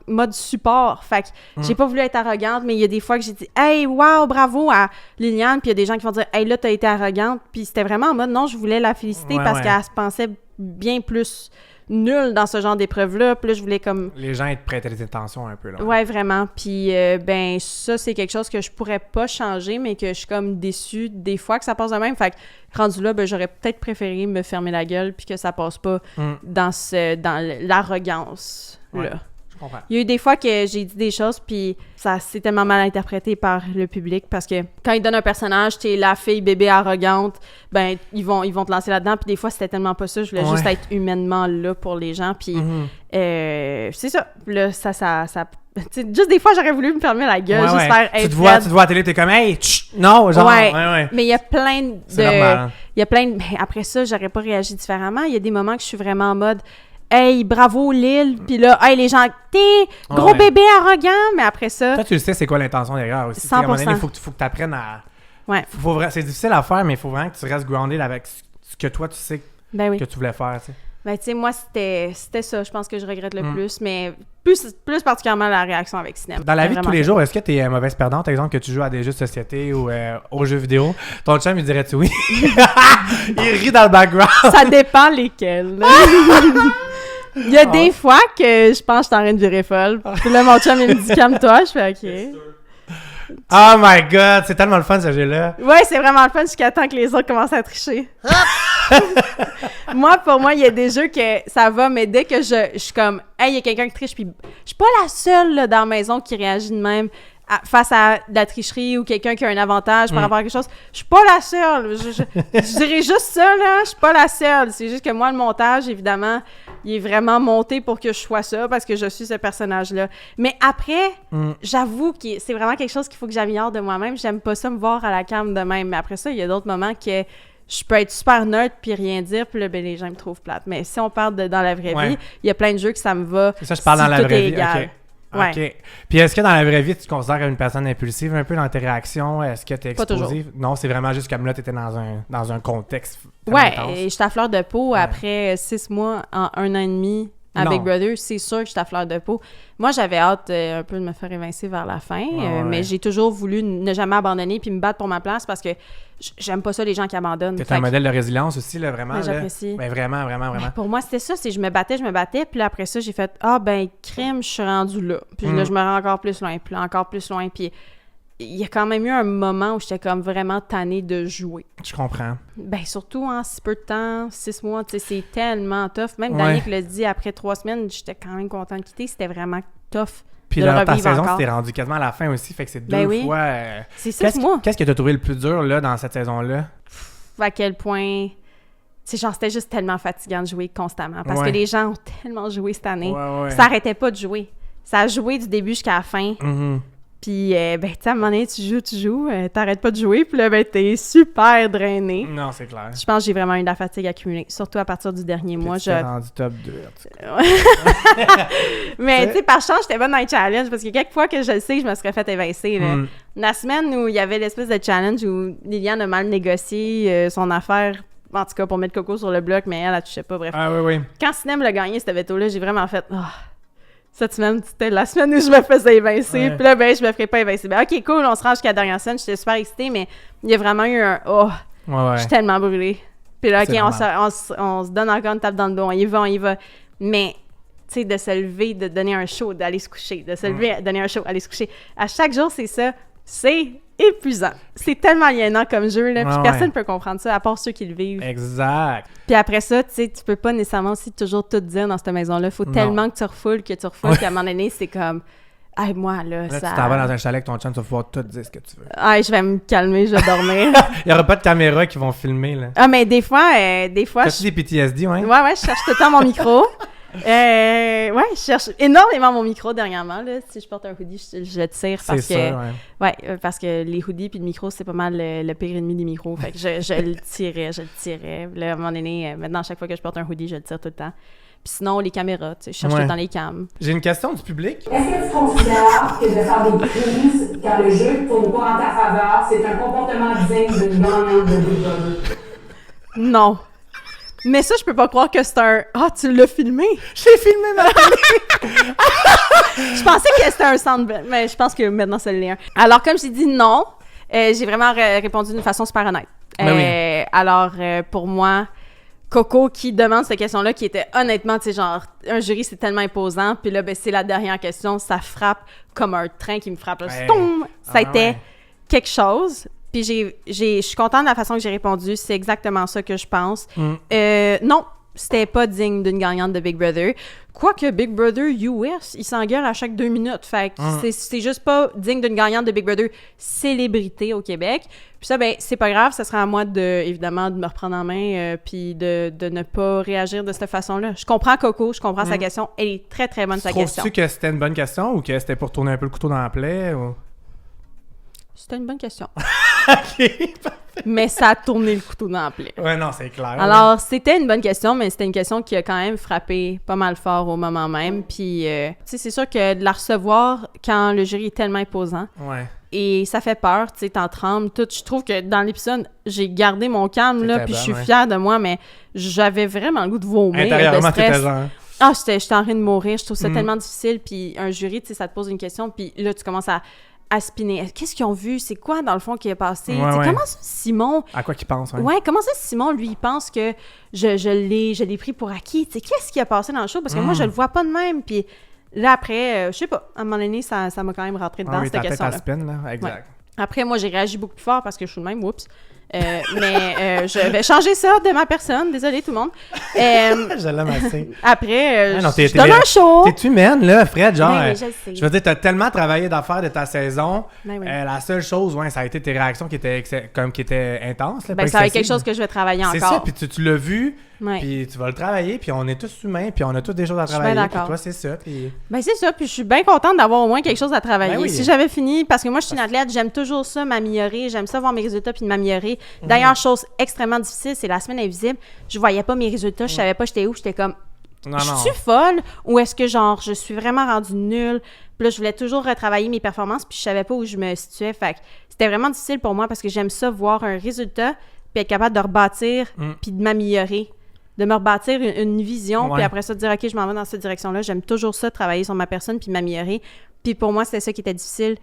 mode support. Fait que j'ai pas voulu être arrogante, mais il y a des fois que j'ai dit « Hey, wow, bravo à Liliane », puis il y a des gens qui vont dire « Hey, là, t'as été arrogante », puis c'était vraiment en mode « Non, je voulais la féliciter parce qu'elle se pensait bien plus nulle dans ce genre d'épreuve-là. » Puis là, je voulais comme... Les gens être prêts à des intentions un peu, là. Ouais, vraiment. Puis, ben, ça, c'est quelque chose que je pourrais pas changer, mais que je suis comme déçue des fois que ça passe de même. Fait que, rendu là, ben, j'aurais peut-être préféré me fermer la gueule puis que ça passe pas dans l'arrogance, là. Je comprends. Il y a eu des fois que j'ai dit des choses, puis ça s'est tellement mal interprété par le public, parce que quand ils donnent un personnage, t'es la fille bébé arrogante, ben, ils vont te lancer là-dedans, puis des fois, c'était tellement pas ça. Je voulais juste être humainement là pour les gens, puis c'est ça. Là, ça t'sais, juste des fois, j'aurais voulu me fermer la gueule, juste faire tu te vois à la télé, t'es comme « Hey, non! » genre, ouais. Mais il y a plein de... C'est normal. Il y a plein de... Mais après ça, j'aurais pas réagi différemment. Il y a des moments que je suis vraiment en mode... Hey, bravo Lille, puis là, hey, les gens, t'es gros bébé arrogant, mais après ça... Toi, tu le sais, c'est quoi l'intention derrière aussi. 100%. À un moment donné, il faut que tu apprennes à... Ouais. C'est difficile à faire, mais il faut vraiment que tu restes grounded avec ce que toi, tu sais que tu voulais faire, tu sais. Ben, tu sais, moi, c'était ça, je pense que je regrette le plus, mais plus particulièrement la réaction avec Cinéma. Dans la vie de tous les jours, est-ce que tu es mauvaise perdante, par exemple, que tu joues à des jeux de société ou aux jeux vidéo? Ton chum, il dirait-tu oui? Il rit dans le background. Ça dépend lesquels. Il y a des fois que je pense que je suis en train de virer folle. Puis là, mon chum, il me dit « Calme-toi », je fais « OK ». Oh my God, c'est tellement le fun ce jeu-là. Ouais, c'est vraiment le fun jusqu'à temps que les autres commencent à tricher. Pour moi, il y a des jeux que ça va, mais dès que je suis comme « Hey, il y a quelqu'un qui triche », puis je suis pas la seule là, dans la maison qui réagit de même face à de la tricherie ou quelqu'un qui a un avantage par rapport à quelque chose. Je suis pas la seule. Je dirais juste ça, là. Je suis pas la seule. C'est juste que moi, le montage, évidemment, il est vraiment monté pour que je sois ça parce que je suis ce personnage-là. Mais après, j'avoue que c'est vraiment quelque chose qu'il faut que j'améliore de moi-même. J'aime pas ça me voir à la cam de même. Mais après ça, il y a d'autres moments que je peux être super neutre puis rien dire, puis là, ben, les gens me trouvent plate. Mais si on parle dans la vraie vie, il y a plein de jeux que ça me va. C'est ça, je parle dans la vraie vie. Ouais. OK. Puis est-ce que dans la vraie vie, tu te considères comme une personne impulsive un peu dans tes réactions? Est-ce que tu es Pas explosive? Non, c'est vraiment juste comme là, tu étais dans un contexte Ouais, intense. et j'étais à fleur de peau Ouais. après 6 mois, en 1 an et demi à Non. Big Brother. C'est sûr que j'étais à fleur de peau. Moi, j'avais hâte un peu de me faire évincer vers la fin, Ouais. mais j'ai toujours voulu ne jamais abandonner puis me battre pour ma place parce que j'aime pas ça les gens qui abandonnent. T'es Fait un que- modèle de résilience aussi, là, vraiment. Ouais, là. j'apprécie. Ben, vraiment, vraiment, vraiment. Ben, pour moi, c'était ça, c'est je me battais, puis là, après ça, j'ai fait « Ah, ben, crime, je suis rendu là. » Puis là, je me rends encore plus loin, puis là, encore plus loin, puis il y a quand même eu un moment où j'étais comme vraiment tannée de jouer. Je comprends. Ben, surtout en si peu de temps, 6 mois, tu sais, c'est tellement tough. Même Ouais. Danick l'a dit, après 3 semaines, j'étais quand même contente de quitter, c'était vraiment tough. Puis de dans le ta revivre saison, encore. c'était rendu quasiment à la fin aussi, fait que c'est deux Ben oui. fois... C'est 6 mois. Qu'est-ce que tu as trouvé le plus dur là, dans cette saison-là? À quel point... Tu sais, genre, c'était juste tellement fatigant de jouer constamment. Parce Ouais. que les gens ont tellement joué cette année. Ouais. Ça arrêtait pas de jouer. Ça a joué du début jusqu'à la fin. Mhm. Puis, ben, tu sais, à un moment donné, tu joues, t'arrêtes pas de jouer, puis là, ben, t'es super drainé. Non, c'est clair. Je pense que j'ai vraiment eu de la fatigue accumulée, surtout à partir du dernier mois. T'es rendu top 2. Mais, tu sais, par chance, j'étais bonne dans les challenges, parce que quelques fois que je le sais, je me serais fait évincer, là. Mm. La semaine où il y avait l'espèce de challenge où Liliane a mal négocié son affaire, en tout cas, pour mettre Coco sur le bloc, mais elle touchait pas, bref. Ah oui. Quand Sinem l'a gagné, cette veto-là, j'ai vraiment fait... Ah, cette semaine, c'était la semaine où je me faisais évincer. Ouais. Puis là, ben, je me ferais pas évincer. Ben, OK, cool, on se rend jusqu'à la dernière scène. J'étais super excitée, mais il y a vraiment eu un... Oh, Ouais. je suis tellement brûlée. Puis là, OK, C'est on se donne encore une tape dans le dos. On y va. Mais, tu sais, de se lever, de donner un show, d'aller se coucher. De se lever, donner un show, aller se coucher. À chaque jour, c'est ça. C'est épuisant. C'est tellement aliénant comme jeu, là. Puis Ouais, personne ouais. ne peut comprendre ça, à part ceux qui le vivent. Exact. Puis après ça, tu sais, tu peux pas nécessairement aussi toujours tout dire dans cette maison-là. Faut Non. tellement que tu refoules, Ouais. qu'à un moment donné, c'est comme... Ah, moi, là, Là, ça... tu t'en vas dans un chalet avec ton chum, tu vas pouvoir tout dire ce que tu veux. Ah, je vais me calmer, je vais dormir. Il y aura pas de caméras qui vont filmer, là. Ah, mais des fois, T'as-tu des PTSD, ouais? Ouais, je cherche tout le temps mon micro. Ouais, je cherche énormément mon micro dernièrement, là. Si je porte un hoodie, je le tire C'est parce ça, que... ouais. Ouais, parce que les hoodies puis le micro, c'est pas mal le pire ennemi des micros. Fait que je le tirais. Là, à un moment donné, maintenant, chaque fois que je porte un hoodie, je le tire tout le temps. Puis sinon, les caméras, tu sais, je cherche Ouais. tout le temps les cams. J'ai une question du public. Est-ce que tu considères que de faire des crises quand le jeu tourne pas en ta faveur, c'est un comportement digne d'une gagnante de Big Brother? Non. Mais ça, je peux pas croire que c'est un... Ah, tu l'as filmé? J'ai filmé ma Je pensais que c'était un soundbite, mais je pense que maintenant, c'est le lien. Alors, comme j'ai dit non, j'ai vraiment répondu d'une façon super honnête. Ben oui. Alors, pour moi, Coco qui demande cette question-là, qui était honnêtement, tu sais, genre, un jury, c'est tellement imposant, puis là, ben, c'est la dernière question, ça frappe comme un train qui me frappe. Là, Ouais. Stom! Ça a Ah été ouais. quelque chose. Puis je suis contente de la façon que j'ai répondu. C'est exactement ça que je pense. Non, c'était pas digne d'une gagnante de Big Brother. Quoique Big Brother US, il s'engueule à chaque 2 minutes. Fait que c'est juste pas digne d'une gagnante de Big Brother célébrité au Québec. Puis ça, ben, c'est pas grave. Ça sera à moi, évidemment, de me reprendre en main puis de ne pas réagir de cette façon-là. Je comprends Coco, je comprends sa question. Elle est très, très bonne, sa question. Trouves-tu que c'était une bonne question ou que c'était pour tourner un peu le couteau dans la plaie? Ou... C'était une bonne question. OK. Mais ça a tourné le couteau dans la plaie. Ouais, non, c'est clair. Alors, c'était une bonne question, mais c'était une question qui a quand même frappé pas mal fort au moment même. Puis, tu sais, c'est sûr que de la recevoir quand le jury est tellement imposant, Ouais. et ça fait peur, tu sais, t'en trembles, tout. Je trouve que dans l'épisode, j'ai gardé mon calme, là, T'étais puis je bonne, suis ouais. fière de moi, mais j'avais vraiment le goût de vomir, de Intérieurement, stress. t'étais genre... Ah, j'étais en train de mourir. Je trouve ça tellement difficile. Puis un jury, tu sais, ça te pose une question, puis là, tu commences à spinner. Qu'est-ce qu'ils ont vu? C'est quoi, dans le fond, qui est passé? Ouais, Tu sais, ouais. comment ça, Simon... À quoi qu'il pense, ouais. Ouais, comment ça, Simon, lui, il pense que je l'ai pris pour acquis? Tu sais, qu'est-ce qui a passé dans le show? Parce que moi, je le vois pas de même. Puis là, après, je sais pas, à un moment donné, ça m'a quand même rentré dedans, Ah oui, cette ta tête à question-là. spin, là. Exact. Ouais. Après, moi, j'ai réagi beaucoup plus fort parce que je suis le même, oups. Mais je vais changer ça de ma personne. Désolée, tout le monde. Je l'aime assez. Après, Ah non, je donne un show. T'es humaine, là, Fred, genre... Ben oui, je le sais. je veux dire, t'as tellement travaillé d'affaires de ta saison. Ben oui. La seule chose, ouais, ça a été tes réactions qui étaient intenses. Là, Ben, pas ça va être quelque excessives. chose que je vais travailler C'est encore. ça, puis tu l'as vu, Ouais. puis tu vas le travailler, puis on est tous humains, puis on a tous des choses à Je suis travailler. bien Puis d'accord. toi, c'est ça. Puis... Ben c'est ça, puis je suis bien contente d'avoir au moins quelque chose à travailler. Ben oui. Si j'avais fini, parce que moi je suis une athlète, j'aime toujours ça, m'améliorer, j'aime ça voir mes résultats puis de m'améliorer. D'ailleurs, chose extrêmement difficile, c'est la semaine invisible. Je voyais pas mes résultats, je savais pas j'étais où, j'étais comme Non, je suis folle ou est-ce que, genre, je suis vraiment rendue nulle? Puis là, je voulais toujours retravailler mes performances puis je savais pas où je me situais. Fait que c'était vraiment difficile pour moi parce que j'aime ça, voir un résultat puis être capable de rebâtir puis de m'améliorer. De me rebâtir une vision puis après ça, de dire, OK, je m'en vais dans cette direction-là. J'aime toujours ça, travailler sur ma personne puis m'améliorer. Puis pour moi, c'était ça qui était difficile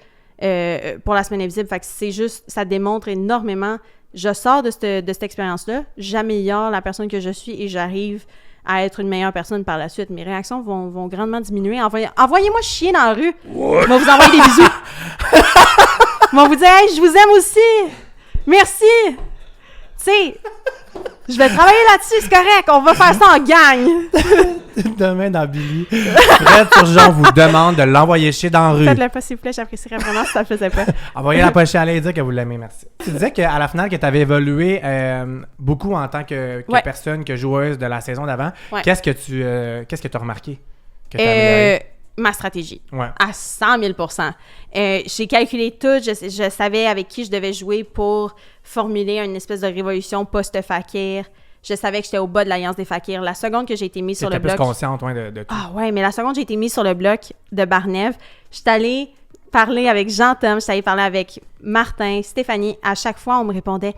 pour la semaine invisible. Fait que c'est juste, ça démontre énormément. Je sors de cette expérience-là, j'améliore la personne que je suis et j'arrive à être une meilleure personne par la suite. Mes réactions vont grandement diminuer. Envoyez-moi chier dans la rue. Je vais vous envoyer des bisous. Je vais vous dire, hey, je vous aime aussi. Merci. Tu sais, je vais travailler là-dessus, c'est correct. On va faire ça en gang. Demain dans Billy, Fred Turgeon vous demande de l'envoyer chier dans la rue. Faites-le pas, s'il vous plaît, j'apprécierais vraiment si ça le faisait pas. Envoyez la pochette, allez dire que vous l'aimez, merci. Tu disais qu'à la finale, que tu avais évolué beaucoup en tant que personne, que joueuse de la saison d'avant. Ouais. Qu'est-ce que tu as remarqué que tu as amélioré? Ma stratégie, à 100 000 j'ai calculé tout, je savais avec qui je devais jouer pour formuler une espèce de révolution post-Fakir. Je savais que j'étais au bas de l'Alliance des Fakirs. La seconde que j'ai été mise sur le bloc... T'étais plus consciente de tout. Ah ouais, mais la seconde que j'ai été mise sur le bloc de Barnève, je suis allée parler avec Jean-Tom, je suis allée parler avec Martin, Stéphanie. À chaque fois, on me répondait...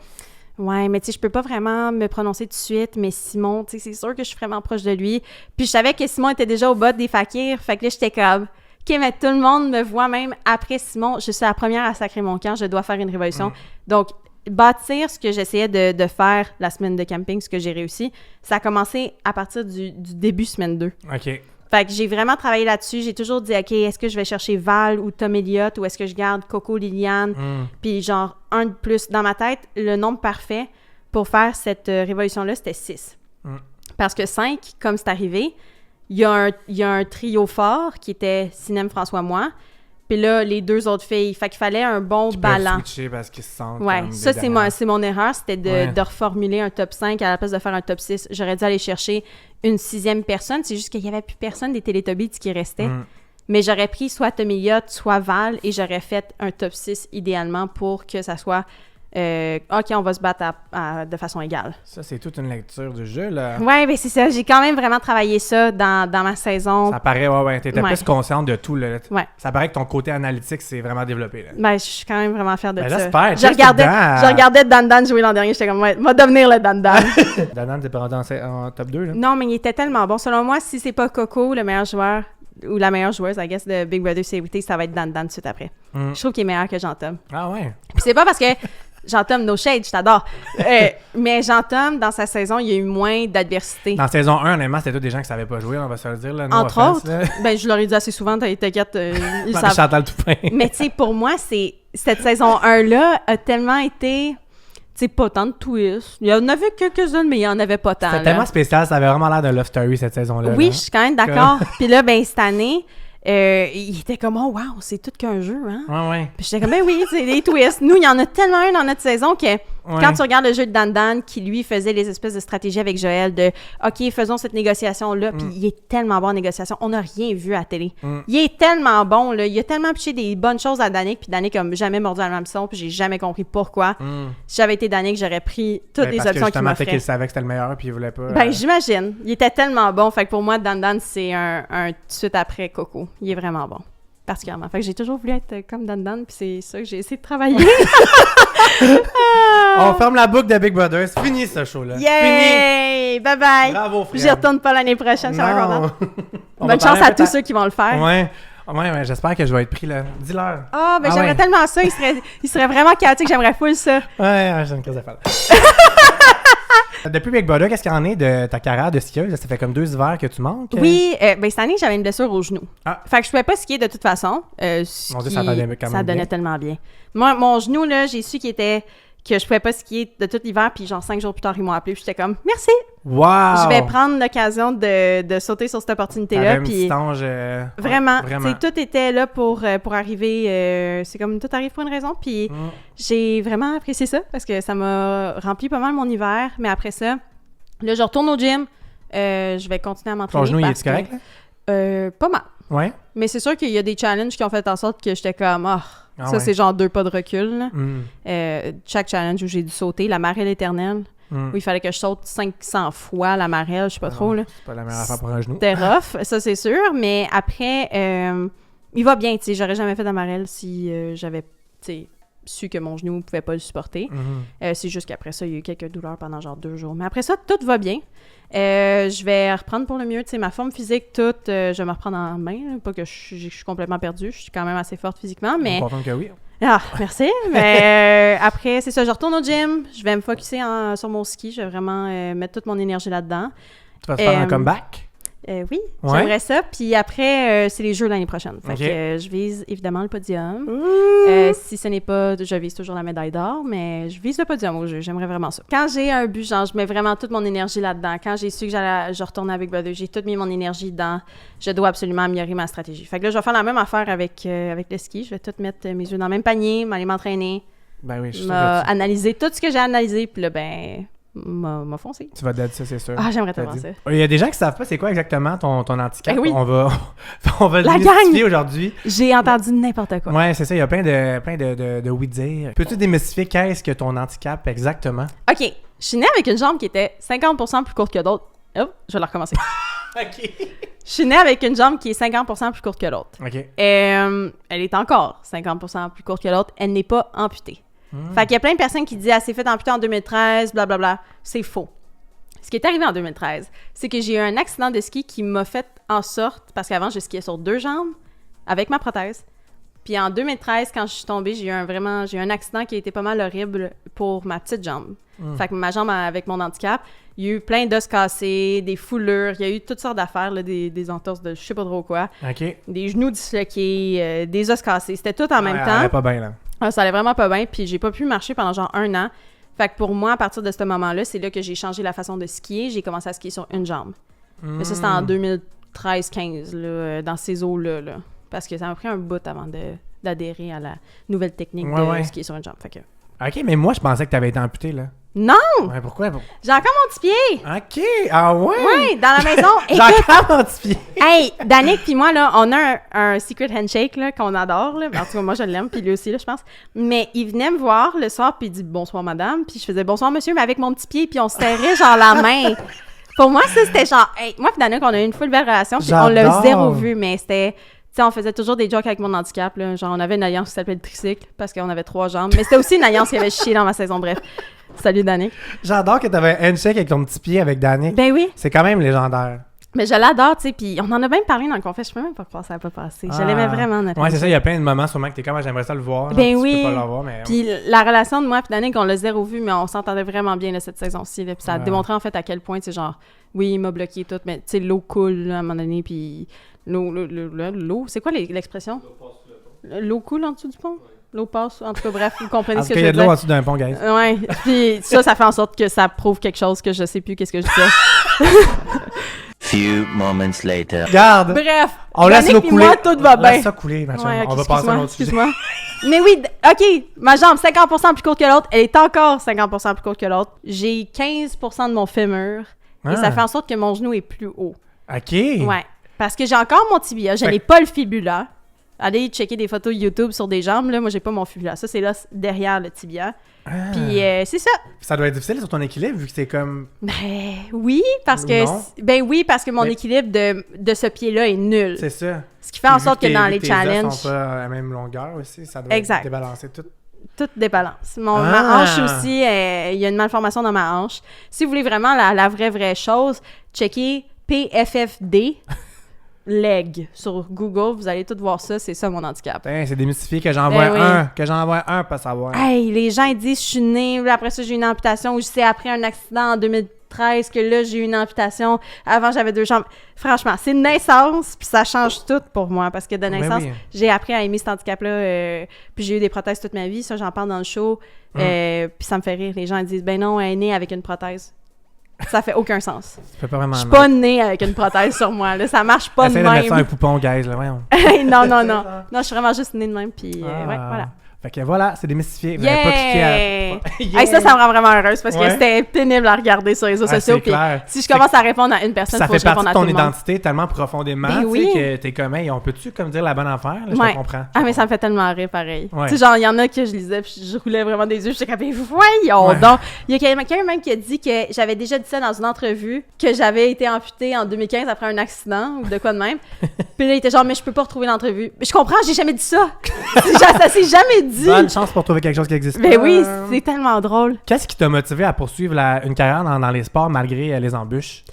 Ouais, mais tu sais, je peux pas vraiment me prononcer tout de suite, mais Simon, tu sais, c'est sûr que je suis vraiment proche de lui. Puis je savais que Simon était déjà au bas des Fakirs, fait que là, j'étais comme, OK, mais tout le monde me voit même après Simon. Je suis la première à sacrer mon camp, je dois faire une révolution. Donc, bâtir ce que j'essayais de faire la semaine de camping, ce que j'ai réussi, ça a commencé à partir du début semaine 2. OK. Fait que j'ai vraiment travaillé là-dessus. J'ai toujours dit, OK, est-ce que je vais chercher Val ou Tom Elliott ou est-ce que je garde Coco, Liliane? Puis genre, un de plus. Dans ma tête, le nombre parfait pour faire cette révolution-là, c'était 6. Parce que 5, comme c'est arrivé, il y a un trio fort qui était Sinem, François, moi. Puis là, les 2 autres filles. Fait qu'il fallait un bon ballon. Parce qu'ils se sentent ouais, comme ça, c'est mon erreur. C'était de reformuler un top 5 à la place de faire un top 6. J'aurais dû aller chercher une 6e personne. C'est juste qu'il n'y avait plus personne des Télétobies qui restait. Mais j'aurais pris soit Tom Elliott, soit Val, et j'aurais fait un top 6 idéalement pour que ça soit... OK, on va se battre de façon égale. Ça, c'est toute une lecture du jeu, là. Ouais, mais c'est ça. J'ai quand même vraiment travaillé ça dans ma saison. Ça paraît, ouais. T'étais plus consciente de tout, là. Ouais. Ça paraît que ton côté analytique s'est vraiment développé, là. Ben, je suis quand même vraiment fière de ça. J'espère. Je regardais Dan Dan jouer l'an dernier. J'étais comme, ouais, va devenir le Dan Dan. Dan Dan, t'es pas rendu en top 2, là? Non, mais il était tellement bon. Selon moi, si c'est pas Coco, le meilleur joueur, ou la meilleure joueuse, I guess, de Big Brother Celebrity, ça va être Dan Dan tout de suite après. Je trouve qu'il est meilleur que Jean-Tom. Ah ouais? Puis c'est pas parce que... Jean-Tom, no shade, je t'adore. Mais Jean-Tom, dans sa saison, il y a eu moins d'adversité. Dans saison 1, honnêtement, c'était tous des gens qui savaient pas jouer, on va se le dire. Là, entre autres, ben, je leur ai dit assez souvent, t'inquiète, ils savent. Chantal Toupin. Mais tu sais, pour moi, cette saison 1-là a tellement été... Tu sais, pas tant de twists. Il y en avait quelques-unes, mais il y en avait pas tant. C'était tellement spécial, ça avait vraiment l'air de Love Story cette saison-là. Oui, là. je suis quand même d'accord. Puis là, ben cette année... il était comme, oh wow, c'est tout qu'un jeu, hein? Ouais. Puis j'étais comme, ben oui, c'est des twists. Nous, il y en a tellement un dans notre saison que quand tu regardes le jeu de Dan Dan, qui lui faisait les espèces de stratégies avec Joël, de OK, faisons cette négociation-là, puis il est tellement bon en négociation, on n'a rien vu à la télé. Il est tellement bon, là. Il a tellement piché des bonnes choses à Danick, puis Danick a jamais mordu à la hameçon, puis j'ai jamais compris pourquoi. Si j'avais été Danick, j'aurais pris toutes les options qu'il m'offrait. Peut-être qu'il savait que c'était le meilleur, puis il voulait pas. Ben, j'imagine. Il était tellement bon. Fait que pour moi, Dan Dan, c'est un tout de suite après Coco. Il est vraiment bon. Particulièrement. Fait que j'ai toujours voulu être comme Dan Dan, puis c'est ça que j'ai essayé de travailler. On ferme la boucle de Big Brother. C'est fini ce show-là. Yay! Bye bye! Bravo, Fred. J'y retourne pas l'année prochaine, ça va content. On Bonne chance à tous ceux qui vont le faire. Ouais, j'espère que je vais être pris là. Dis-leur. Ah, ben j'aimerais tellement ça. Il serait vraiment chaotique. J'aimerais full ça. Ouais, j'ai une crise à faire. Depuis Big Brother, qu'est-ce qu'il y en est de ta carrière de skieuse? Ça fait comme 2 hivers que tu manques? Oui, ben cette année, j'avais une blessure au genou. Fait que je pouvais pas skier de toute façon. Mon Dieu, ça donnait quand même ça donnait tellement bien. Moi, mon genou, là, j'ai su que je pouvais pas skier de tout l'hiver, puis genre 5 jours plus tard, ils m'ont appelé, puis j'étais comme « Merci! » Wow! Je vais prendre l'occasion de sauter sur cette opportunité-là. Puis vraiment, tout était là pour arriver. C'est comme tout arrive pour une raison. Puis j'ai vraiment apprécié ça parce que ça m'a rempli pas mal mon hiver. Mais après ça, là, je retourne au gym. Je vais continuer à m'entraîner. Ton genou, il est correct? Pas mal. Ouais. Mais c'est sûr qu'il y a des challenges qui ont fait en sorte que j'étais comme c'est genre 2 pas de recul. Chaque challenge où j'ai dû sauter, la marée éternelle. où il fallait que je saute 500 fois la marelle, je sais pas trop. Là. C'est pas la meilleure affaire pour un genou. C'était rough, ça c'est sûr, mais après, il va bien, tu sais, j'aurais jamais fait d'amarelle si j'avais, tu sais, su que mon genou pouvait pas le supporter. C'est juste qu'après ça, il y a eu quelques douleurs pendant genre 2 jours. Mais après ça, tout va bien. Je vais reprendre pour le mieux, tu sais, ma forme physique, toute, je vais me reprendre en main. Là. Pas que je suis complètement perdue, je suis quand même assez forte physiquement, mais... On confirme que oui. Ah, merci. Mais après, c'est ça, je retourne au gym, je vais me focusser sur mon ski, je vais vraiment mettre toute mon énergie là-dedans. Tu vas te faire un comeback? Oui, j'aimerais ça. Puis après, c'est les Jeux l'année prochaine. Fait que je vise évidemment le podium. Si ce n'est pas... Je vise toujours la médaille d'or, mais je vise le podium aux Jeux. J'aimerais vraiment ça. Quand j'ai un but, genre, je mets vraiment toute mon énergie là-dedans. Quand j'ai su que je retournais avec Brother, j'ai tout mis mon énergie dedans. Je dois absolument améliorer ma stratégie. Fait que là, je vais faire la même affaire avec le ski. Je vais tout mettre mes yeux dans le même panier, m'aller m'entraîner. Ben oui, je sais analyser tout ce que j'ai analysé. Puis là, m'a foncé. Tu vas d'être ça, c'est sûr. Ah, j'aimerais tellement ça. Il y a des gens qui savent pas c'est quoi exactement ton handicap. Oui. On va le démystifier aujourd'hui. J'ai entendu n'importe quoi. Ouais, c'est ça. Il y a plein de oui-dire. Peux-tu démystifier qu'est-ce que ton handicap exactement? OK. Je suis née avec une jambe qui était 50% plus courte que d'autres. Oh, je vais la recommencer. OK. Je suis née avec une jambe qui est 50% plus courte que l'autre. OK. Elle est encore 50% plus courte que l'autre. Elle n'est pas amputée. Fait qu'il y a plein de personnes qui disent « Ah, c'est fait amputer en 2013, blablabla. » C'est faux. Ce qui est arrivé en 2013, c'est que j'ai eu un accident de ski qui m'a fait en sorte... Parce qu'avant, je skiais sur 2 jambes avec ma prothèse. Puis en 2013, quand je suis tombée, j'ai eu un accident qui a été pas mal horrible pour ma petite jambe. Fait que ma jambe avec mon handicap, il y a eu plein d'os cassés, des foulures, il y a eu toutes sortes d'affaires, là, des entorses de je sais pas trop quoi. OK. Des genoux disloqués, des os cassés. C'était tout en même temps. Ça allait pas bien, là. Ça allait vraiment pas bien, puis j'ai pas pu marcher pendant genre 1 an. Fait que pour moi, à partir de ce moment-là, c'est là que j'ai changé la façon de skier. J'ai commencé à skier sur une jambe. Mais ça, c'était en 2013-15, là, dans ces eaux-là. Là. Parce que ça m'a pris un bout avant d'adhérer à la nouvelle technique de skier sur une jambe. Fait que... OK, mais moi, je pensais que t'avais été amputé, là. Non! Ouais, pourquoi? J'ai encore mon petit pied! OK! Ah ouais? Oui, dans la maison. J'ai encore mon petit pied! Hey, Danick puis moi, là, on a un secret handshake là, qu'on adore. Là. En tout cas, moi, je l'aime, puis lui aussi, là, je pense. Mais il venait me voir le soir, puis il dit « Bonsoir, madame », puis je faisais « Bonsoir, monsieur », mais avec mon petit pied, puis on se serrait genre la main. Pour moi, ça, c'était genre... Hey, moi puis Danick, on a eu une full belle relation, puis on l'a 0 vu, mais c'était... Tu sais, on faisait toujours des jokes avec mon handicap, là. Genre, on avait une alliance qui s'appelait le tricycle, parce qu'on avait 3 jambes. Mais c'était aussi une alliance qui avait chié dans ma saison, bref. Salut, Danick. J'adore que t'avais un handshake avec ton petit pied avec Danick. Ben oui. C'est quand même légendaire. Mais je l'adore, tu sais, puis on en a même parlé dans le confesse, je peux même pas croire que ça n'a pas passé. Je l'aimais vraiment, notre ouais, c'est ça, il y a plein de moments sûrement que t'es comme, j'aimerais ça le voir. Ben genre, oui. Tu peux pas l'avoir, mais... Puis la relation de moi et Danick, on l'a 0 vu, mais on s'entendait vraiment bien là, cette saison-ci. Là, puis ça a démontré en fait à quel point, tu sais, genre, oui, il m'a bloqué tout, mais tu sais, l'eau coule là, à un moment donné, puis l'eau, c'est quoi l'expression? L'eau coule en dessous du pont? L'eau passe, en tout cas, bref, vous comprenez ce que je veux dire. Il y a de l'eau en dessous d'un pont, guys. Ouais, puis ça fait en sorte que ça prouve quelque chose que je sais plus qu'est-ce que je disais. Few moments later. Regarde! Bref, on laisse l'eau couler. Moi, tout va bien. Laisse ça couler, ma chum. Ouais, okay, on va passer à un autre sujet. Excuse-moi. Mais oui, OK, ma jambe 50% plus courte que l'autre, elle est encore 50% plus courte que l'autre. J'ai 15% de mon fémur et ça fait en sorte que mon genou est plus haut. OK. Ouais, parce que j'ai encore mon tibia, je n'ai pas le fibula. Allez checker des photos YouTube sur des jambes, là, moi j'ai pas mon fibula. Ça, c'est là derrière le tibia. Puis c'est ça. Ça doit être difficile sur ton équilibre vu que c'est comme... Ben oui, parce que mon équilibre de ce pied-là est nul. C'est ça. Ce qui fait en sorte que dans les tes challenges... os sont pas à la même longueur aussi, ça doit être débalancé tout. Tout débalance. Ma hanche aussi, il y a une malformation dans ma hanche. Si vous voulez vraiment la vraie chose, checkez PFFD. Leg sur Google, vous allez tout voir ça, c'est ça mon handicap. C'est démystifié que j'envoie un pas savoir. Hey, les gens ils disent je suis née, après ça j'ai eu une amputation, ou je sais après un accident en 2013 que là j'ai eu une amputation, avant j'avais 2 jambes. Franchement, c'est une naissance, puis ça change tout pour moi, parce que de naissance, j'ai appris à aimer cet handicap-là, puis j'ai eu des prothèses toute ma vie, ça j'en parle dans le show, puis ça me fait rire, les gens ils disent ben non, elle est née avec une prothèse. Ça fait aucun sens. Je suis pas née avec une prothèse sur moi, là. Ça marche pas de même. Essaye de mettre ça un poupon, guys, là, voyons. Non, je suis vraiment juste née de même, puis ouais, voilà. Fait que voilà, c'est démystifié. Vous n'avez pas cliqué à... Yeah! Hey, ça me rend vraiment heureuse parce que c'était pénible à regarder sur les réseaux sociaux. Puis si je commence à répondre à une personne, ça faut que fait je réponde partie à de tout ton le monde. identité tellement profondément, Ben tu oui. sais, que t'es comme, hey, on peut-tu comme dire la bonne affaire? Là, je te comprends. Ah, mais ça me fait tellement rire, pareil. Ouais. Tu sais, genre, il y en a que je lisais, puis je roulais vraiment des yeux, j'étais comme, voyons Ouais. donc! Il y a quelqu'un même qui a dit que j'avais déjà dit ça dans une entrevue, que j'avais été amputée en 2015 après un accident, ou de quoi de même. Puis là, il était genre, mais je peux pas retrouver l'entrevue. Mais je comprends, j'ai jamais dit ça! Ça s'est jamais dit! Bonne chance pour trouver quelque chose qui existe. Mais oui, c'est tellement drôle. Qu'est-ce qui t'a motivé à poursuivre une carrière dans les sports malgré les embûches?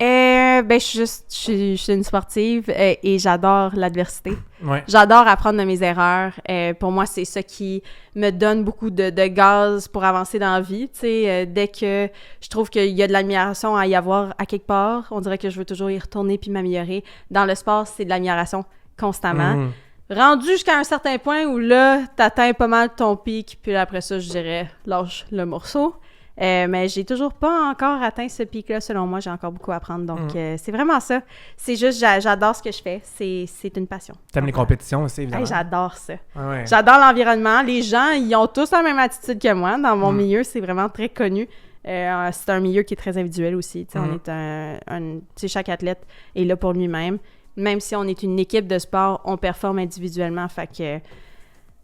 Ben, je suis une sportive et j'adore l'adversité. Ouais. J'adore apprendre de mes erreurs. Pour moi, c'est ça qui me donne beaucoup de gaz pour avancer dans la vie. Tu sais, dès que je trouve qu'il y a de l'admiration à y avoir à quelque part, on dirait que je veux toujours y retourner puis m'améliorer. Dans le sport, c'est de l'admiration constamment. Mhm. Rendu jusqu'à un certain point où là, t'atteins pas mal ton pic, puis là, après ça, je dirais, lâche le morceau. Mais j'ai toujours pas encore atteint ce pic-là, selon moi. J'ai encore beaucoup à apprendre. Donc, c'est vraiment ça. C'est juste, j'adore ce que je fais. C'est une passion. T'aimes les compétitions aussi, évidemment. Hey, j'adore ça. Ouais. J'adore l'environnement. Les gens, ils ont tous la même attitude que moi. Dans mon milieu, c'est vraiment très connu. C'est un milieu qui est très individuel aussi. On est tu sais, chaque athlète est là pour lui-même. Même si on est une équipe de sport, on performe individuellement. Fait que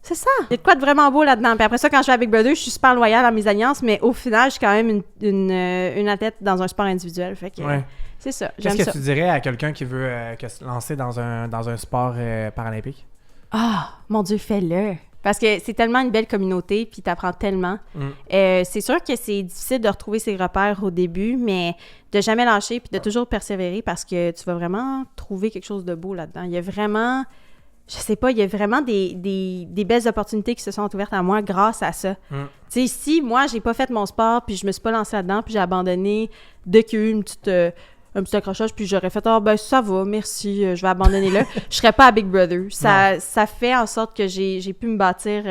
c'est ça. Il y a de quoi de vraiment beau là-dedans. Puis après ça, quand je vais à Big Brother, je suis super loyale à mes alliances, mais au final, je suis quand même une athlète dans un sport individuel. Fait que c'est ça. J'aime Qu'est-ce ça. que tu dirais à quelqu'un qui veut se lancer dans un sport paralympique? Ah, mon Dieu, fais-le! Parce que c'est tellement une belle communauté, puis t'apprends tellement. C'est sûr que c'est difficile de retrouver ses repères au début, mais de jamais lâcher, puis de toujours persévérer, parce que tu vas vraiment trouver quelque chose de beau là-dedans. Il y a vraiment... Je sais pas, il y a vraiment des belles opportunités qui se sont ouvertes à moi grâce à ça. Tu sais, si moi, j'ai pas fait mon sport, puis je me suis pas lancée là-dedans, puis j'ai abandonné dès qu'il y a eu un petit accrochage, puis j'aurais fait « Ah, ben ça va, merci, je vais abandonner là », je serais pas à Big Brother. Ça fait en sorte que j'ai pu me bâtir...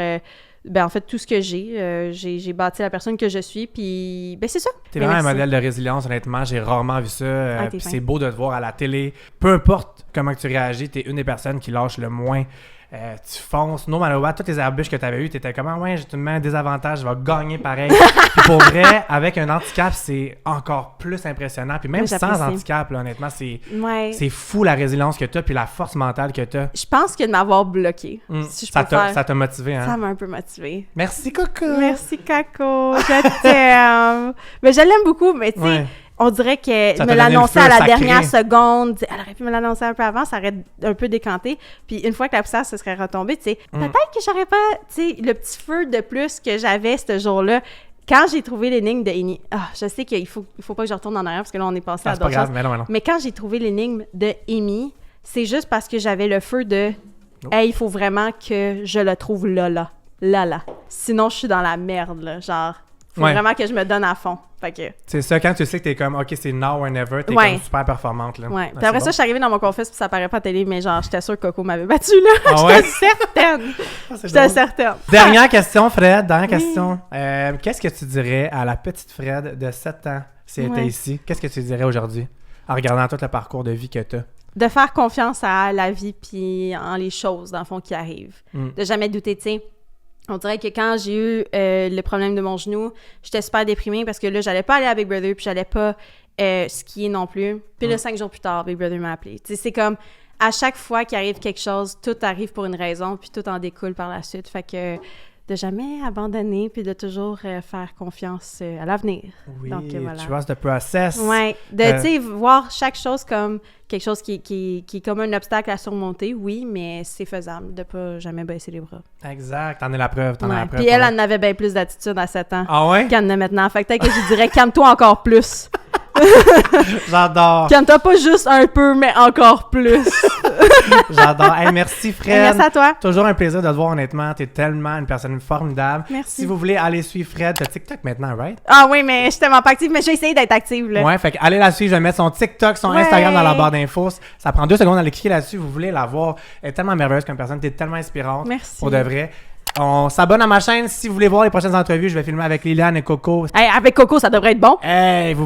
en fait, tout ce que j'ai bâti la personne que je suis, puis ben c'est ça. T'es vraiment un modèle de résilience, honnêtement. J'ai rarement vu ça. Ah, Puis c'est beau de te voir à la télé. Peu importe comment tu réagis, t'es une des personnes qui lâche le moins. Tu fonces. No matter what, toutes les embûches que t'avais eues, t'étais comme « Ouais, j'ai tout de même un désavantage, je vais gagner pareil. » Puis pour vrai, avec un handicap, c'est encore plus impressionnant. Puis même sans handicap, là, honnêtement, c'est fou la résilience que t'as puis la force mentale que t'as. Je pense que de m'avoir bloqué, si je peux faire... Ça t'a motivé, hein? Ça m'a un peu motivé. Merci, Coco! Merci, Coco! Je t'aime! Mais je l'aime beaucoup, mais tu sais... On dirait qu'elle me l'annonçait à la dernière seconde. Elle aurait pu me l'annoncer un peu avant, ça aurait un peu décanté. Puis une fois que la poussière se serait retombée, tu sais, peut-être que j'aurais pas, tu sais, le petit feu de plus que j'avais ce jour-là. Quand j'ai trouvé l'énigme de Amy, je sais qu'il faut pas que je retourne en arrière parce que là, on est passé à d'autres choses. Mais non. Mais quand j'ai trouvé l'énigme de Amy, c'est juste parce que j'avais le feu de hey, il faut vraiment que je le trouve là. Sinon, je suis dans la merde, là. Genre, faut vraiment que je me donne à fond. Fait que... C'est ça, quand tu sais que t'es comme, OK, c'est now or never, t'es comme super performante, là. Ouais. Puis après ça, je suis arrivée dans mon confesse, puis ça paraît pas à télé, mais genre, j'étais sûre que Coco m'avait battue, là. J'étais certaine. J'étais certaine. Dernière question, Fred. Question. Qu'est-ce que tu dirais à la petite Fred de 7 ans si elle était ici? Qu'est-ce que tu dirais aujourd'hui en regardant tout le parcours de vie que t'as? De faire confiance à la vie, puis en les choses, dans le fond, qui arrivent. De jamais douter, tu sais. On dirait que quand j'ai eu le problème de mon genou, j'étais super déprimée parce que là, j'allais pas aller à Big Brother puis j'allais pas skier non plus. Puis là, 5 jours plus tard, Big Brother m'a appelé. Tu sais, c'est comme, à chaque fois qu'il arrive quelque chose, tout arrive pour une raison puis tout en découle par la suite. Fait que de jamais abandonner puis de toujours faire confiance à l'avenir. Oui, donc, voilà. Trust the process. Ouais, tu sais, voir chaque chose comme quelque chose qui est comme un obstacle à surmonter, oui, mais c'est faisable de pas jamais baisser les bras. Exact, t'en es la preuve, Puis elle en avait bien plus d'attitude à 7 ans qu'elle en a maintenant. Fait que peut-être que je dirais, calme-toi encore plus. J'adore. Calme-toi pas juste un peu, mais encore plus. J'adore. Hey, merci, Fred. Merci à toi. Toujours un plaisir de te voir, honnêtement. T'es tellement une personne formidable. Merci. Si vous voulez aller suivre Fred, t'as TikTok maintenant, right? Ah oui, mais je suis tellement pas active, mais je vais essayer d'être active, là. Ouais, fait que allez la suivre. Je vais mettre son TikTok, son Instagram dans la barre d'infos. Ça prend 2 secondes d'aller cliquer là-dessus. Vous voulez la voir. Elle est tellement merveilleuse comme personne. T'es tellement inspirante. Merci. Pour de vrai. On s'abonne à ma chaîne. Si vous voulez voir les prochaines entrevues, je vais filmer avec Liliane et Coco. Hey, avec Coco, ça devrait être bon. Hey, vous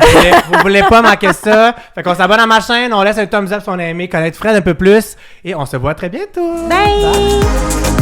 voulez pas manquer ça. Fait qu'on s'abonne à ma chaîne, on laisse un thumbs up si on a aimé connaître Fred un peu plus. Et on se voit très bientôt. Bye.